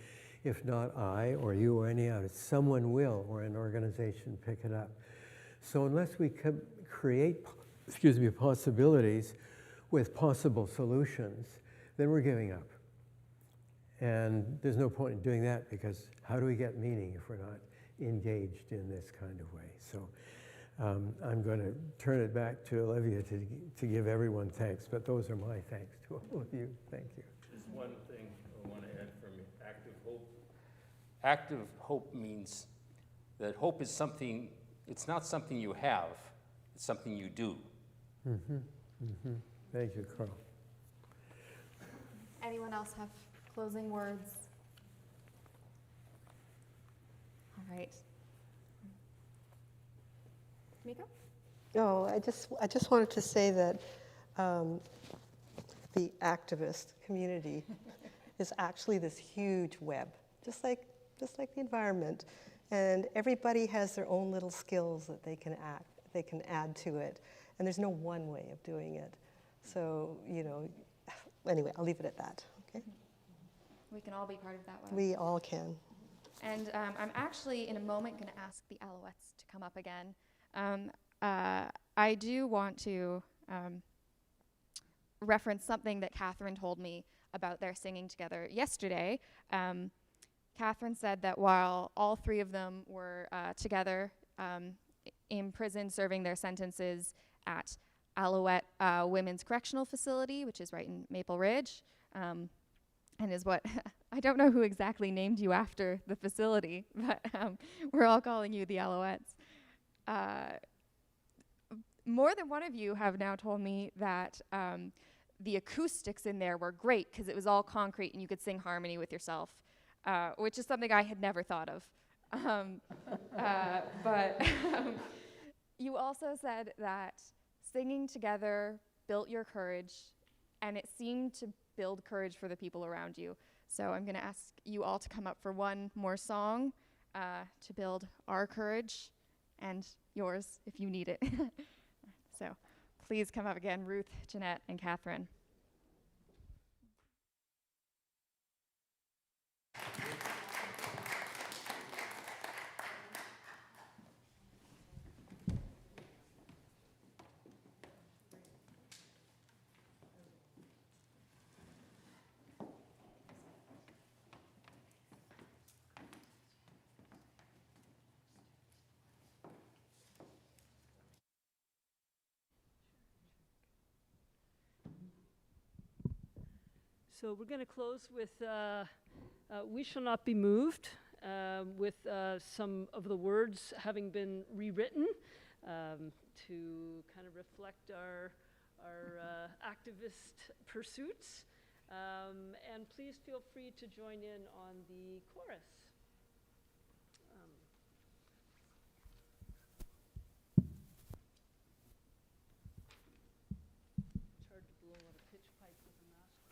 if not I or you or any other, someone will, or an organization, pick it up. So unless we can create, possibilities with possible solutions, then we're giving up. And there's no point in doing that, because how do we get meaning if we're not engaged in this kind of way? So I'm going to turn it back to Olivia to give everyone thanks, but those are my thanks to all of you. Thank you. Just one thing I want to add from active hope. Active hope means that hope is something, it's not something you have, it's something you do. Mm-hmm. Mm-hmm. Thank you, Karl. Anyone else have closing words? All right. Tamiko? No, I just wanted to say that the activist community is actually this huge web, just like the environment, and everybody has their own little skills that they can add to it. And there's no one way of doing it. So, anyway, I'll leave it at that, okay? We can all be part of that one. We all can. And I'm actually, in a moment, going to ask the Alouettes to come up again. I do want to reference something that Catherine told me about their singing together yesterday. Catherine said that while all three of them were together in prison serving their sentences at Alouette Women's Correctional Facility, which is right in Maple Ridge, and is what, I don't know who exactly named you after the facility, but we're all calling you the Alouettes. More than one of you have now told me that the acoustics in there were great because it was all concrete and you could sing harmony with yourself, which is something I had never thought of. But you also said that singing together built your courage, and it seemed to build courage for the people around you. So I'm going to ask you all to come up for one more song to build our courage and yours if you need it. So please come up again, Ruth, Jeanette, and Catherine. So we're going to close with We Shall Not Be Moved, with some of the words having been rewritten to kind of reflect our activist pursuits. And please feel free to join in on the chorus. It's hard to blow out a pitch pipe with a mask.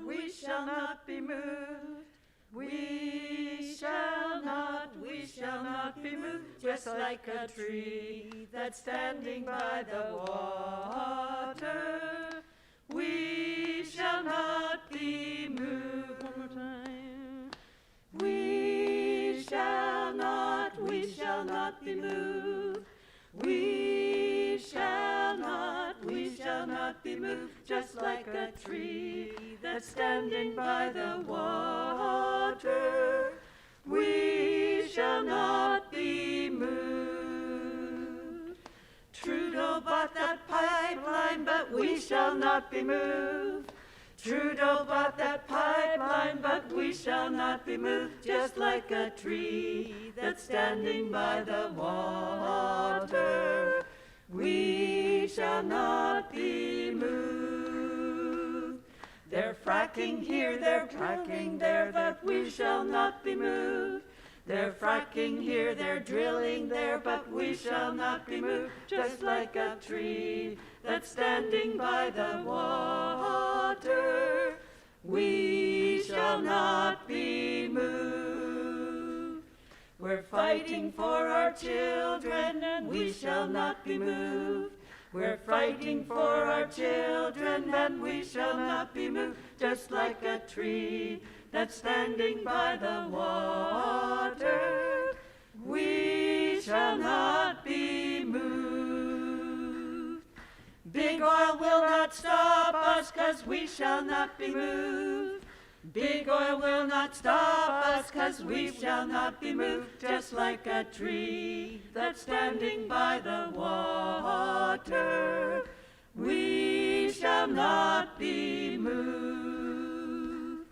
We shall not be moved. We shall not be moved, just like a tree that's standing by the water. We shall not be moved. One more time. We shall not be moved. We shall not be moved, just like a tree that's standing by the water. We shall not be moved. Trudeau bought that pipeline, but we shall not be moved. Trudeau bought that pipeline, but we shall not be moved, just like a tree that's standing by the water. We shall not be moved. They're fracking here, they're fracking there, but we shall not be moved. They're fracking here, they're drilling there, but we shall not be moved, just like a tree that's standing by the water. We shall not be moved. We're fighting for our children, and we shall not be moved. We're fighting for our children, and we shall not be moved, just like a tree that's standing by the water. We shall not be moved. Big oil will not stop us, 'cause we shall not be moved. Big oil will not stop us, 'cause we shall not be moved, just like a tree that's standing by the water. We shall not be moved.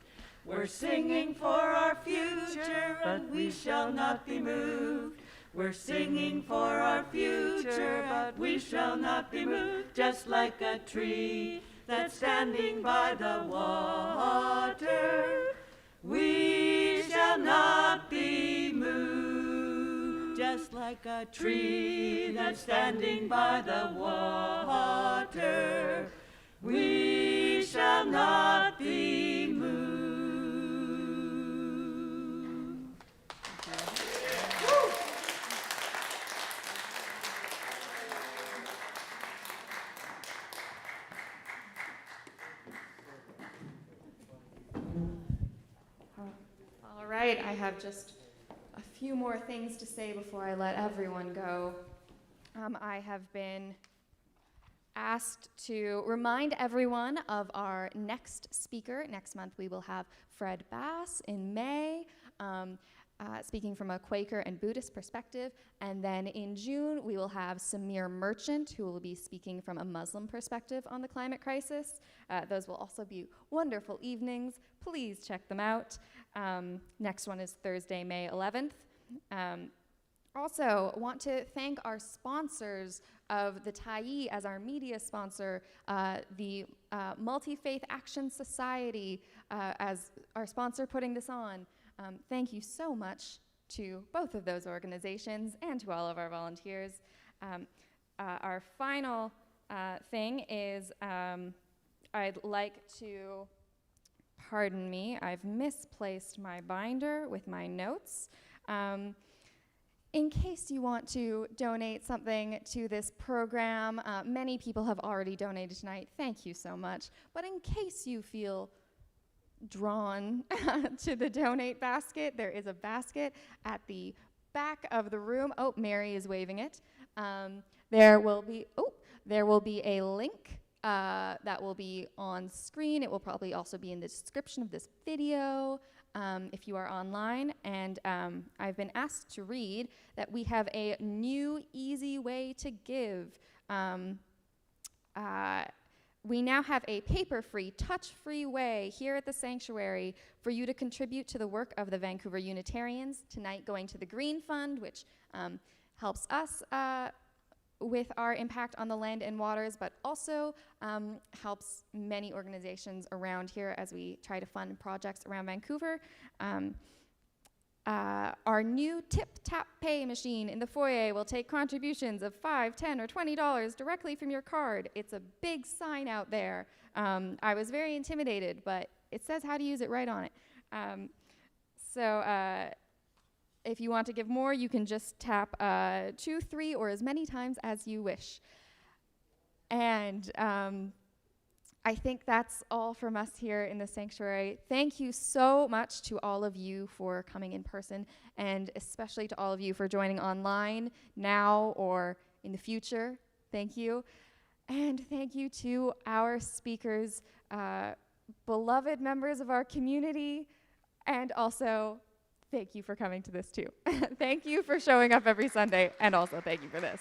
We're singing for our future, but we shall not be moved. We're singing for our future, but we shall not be moved, just like a tree that's standing by the water. We shall not be moved, just like like a tree that's standing by the water. We shall not be moved. All right, I have just a few more things to say before I let everyone go. I have been asked to remind everyone of our next speaker. Next month we will have Fred Bass in May, speaking from a Quaker and Buddhist perspective. And then in June we will have Samir Merchant, who will be speaking from a Muslim perspective on the climate crisis. Those will also be wonderful evenings. Please check them out. Next one is Thursday, May 11th. Also, want to thank our sponsors of the Tyee as our media sponsor, the Multi-Faith Action Society as our sponsor putting this on. Thank you so much to both of those organizations and to all of our volunteers. Our final thing is I'd like to, pardon me, I've misplaced my binder with my notes. In case you want to donate something to this program, many people have already donated tonight. Thank you so much. But in case you feel drawn to the donate basket, there is a basket at the back of the room. Oh, Mary is waving it. There will be a link that will be on screen. It will probably also be in the description of this video. If you are online, and I've been asked to read that we have a new easy way to give. We now have a paper-free, touch-free way here at the sanctuary for you to contribute to the work of the Vancouver Unitarians, tonight going to the Green Fund, which helps us with our impact on the land and waters, but also helps many organizations around here as we try to fund projects around Vancouver. Our new tip-tap pay machine in the foyer will take contributions of $5, $10, or $20 directly from your card. It's a big sign out there. I was very intimidated, but it says how to use it right on it. If you want to give more, you can just tap 2, 3, or as many times as you wish. And I think that's all from us here in the sanctuary. Thank you so much to all of you for coming in person, and especially to all of you for joining online now or in the future. Thank you. And thank you to our speakers, beloved members of our community, and also thank you for coming to this too. Thank you for showing up every Sunday, and also thank you for this.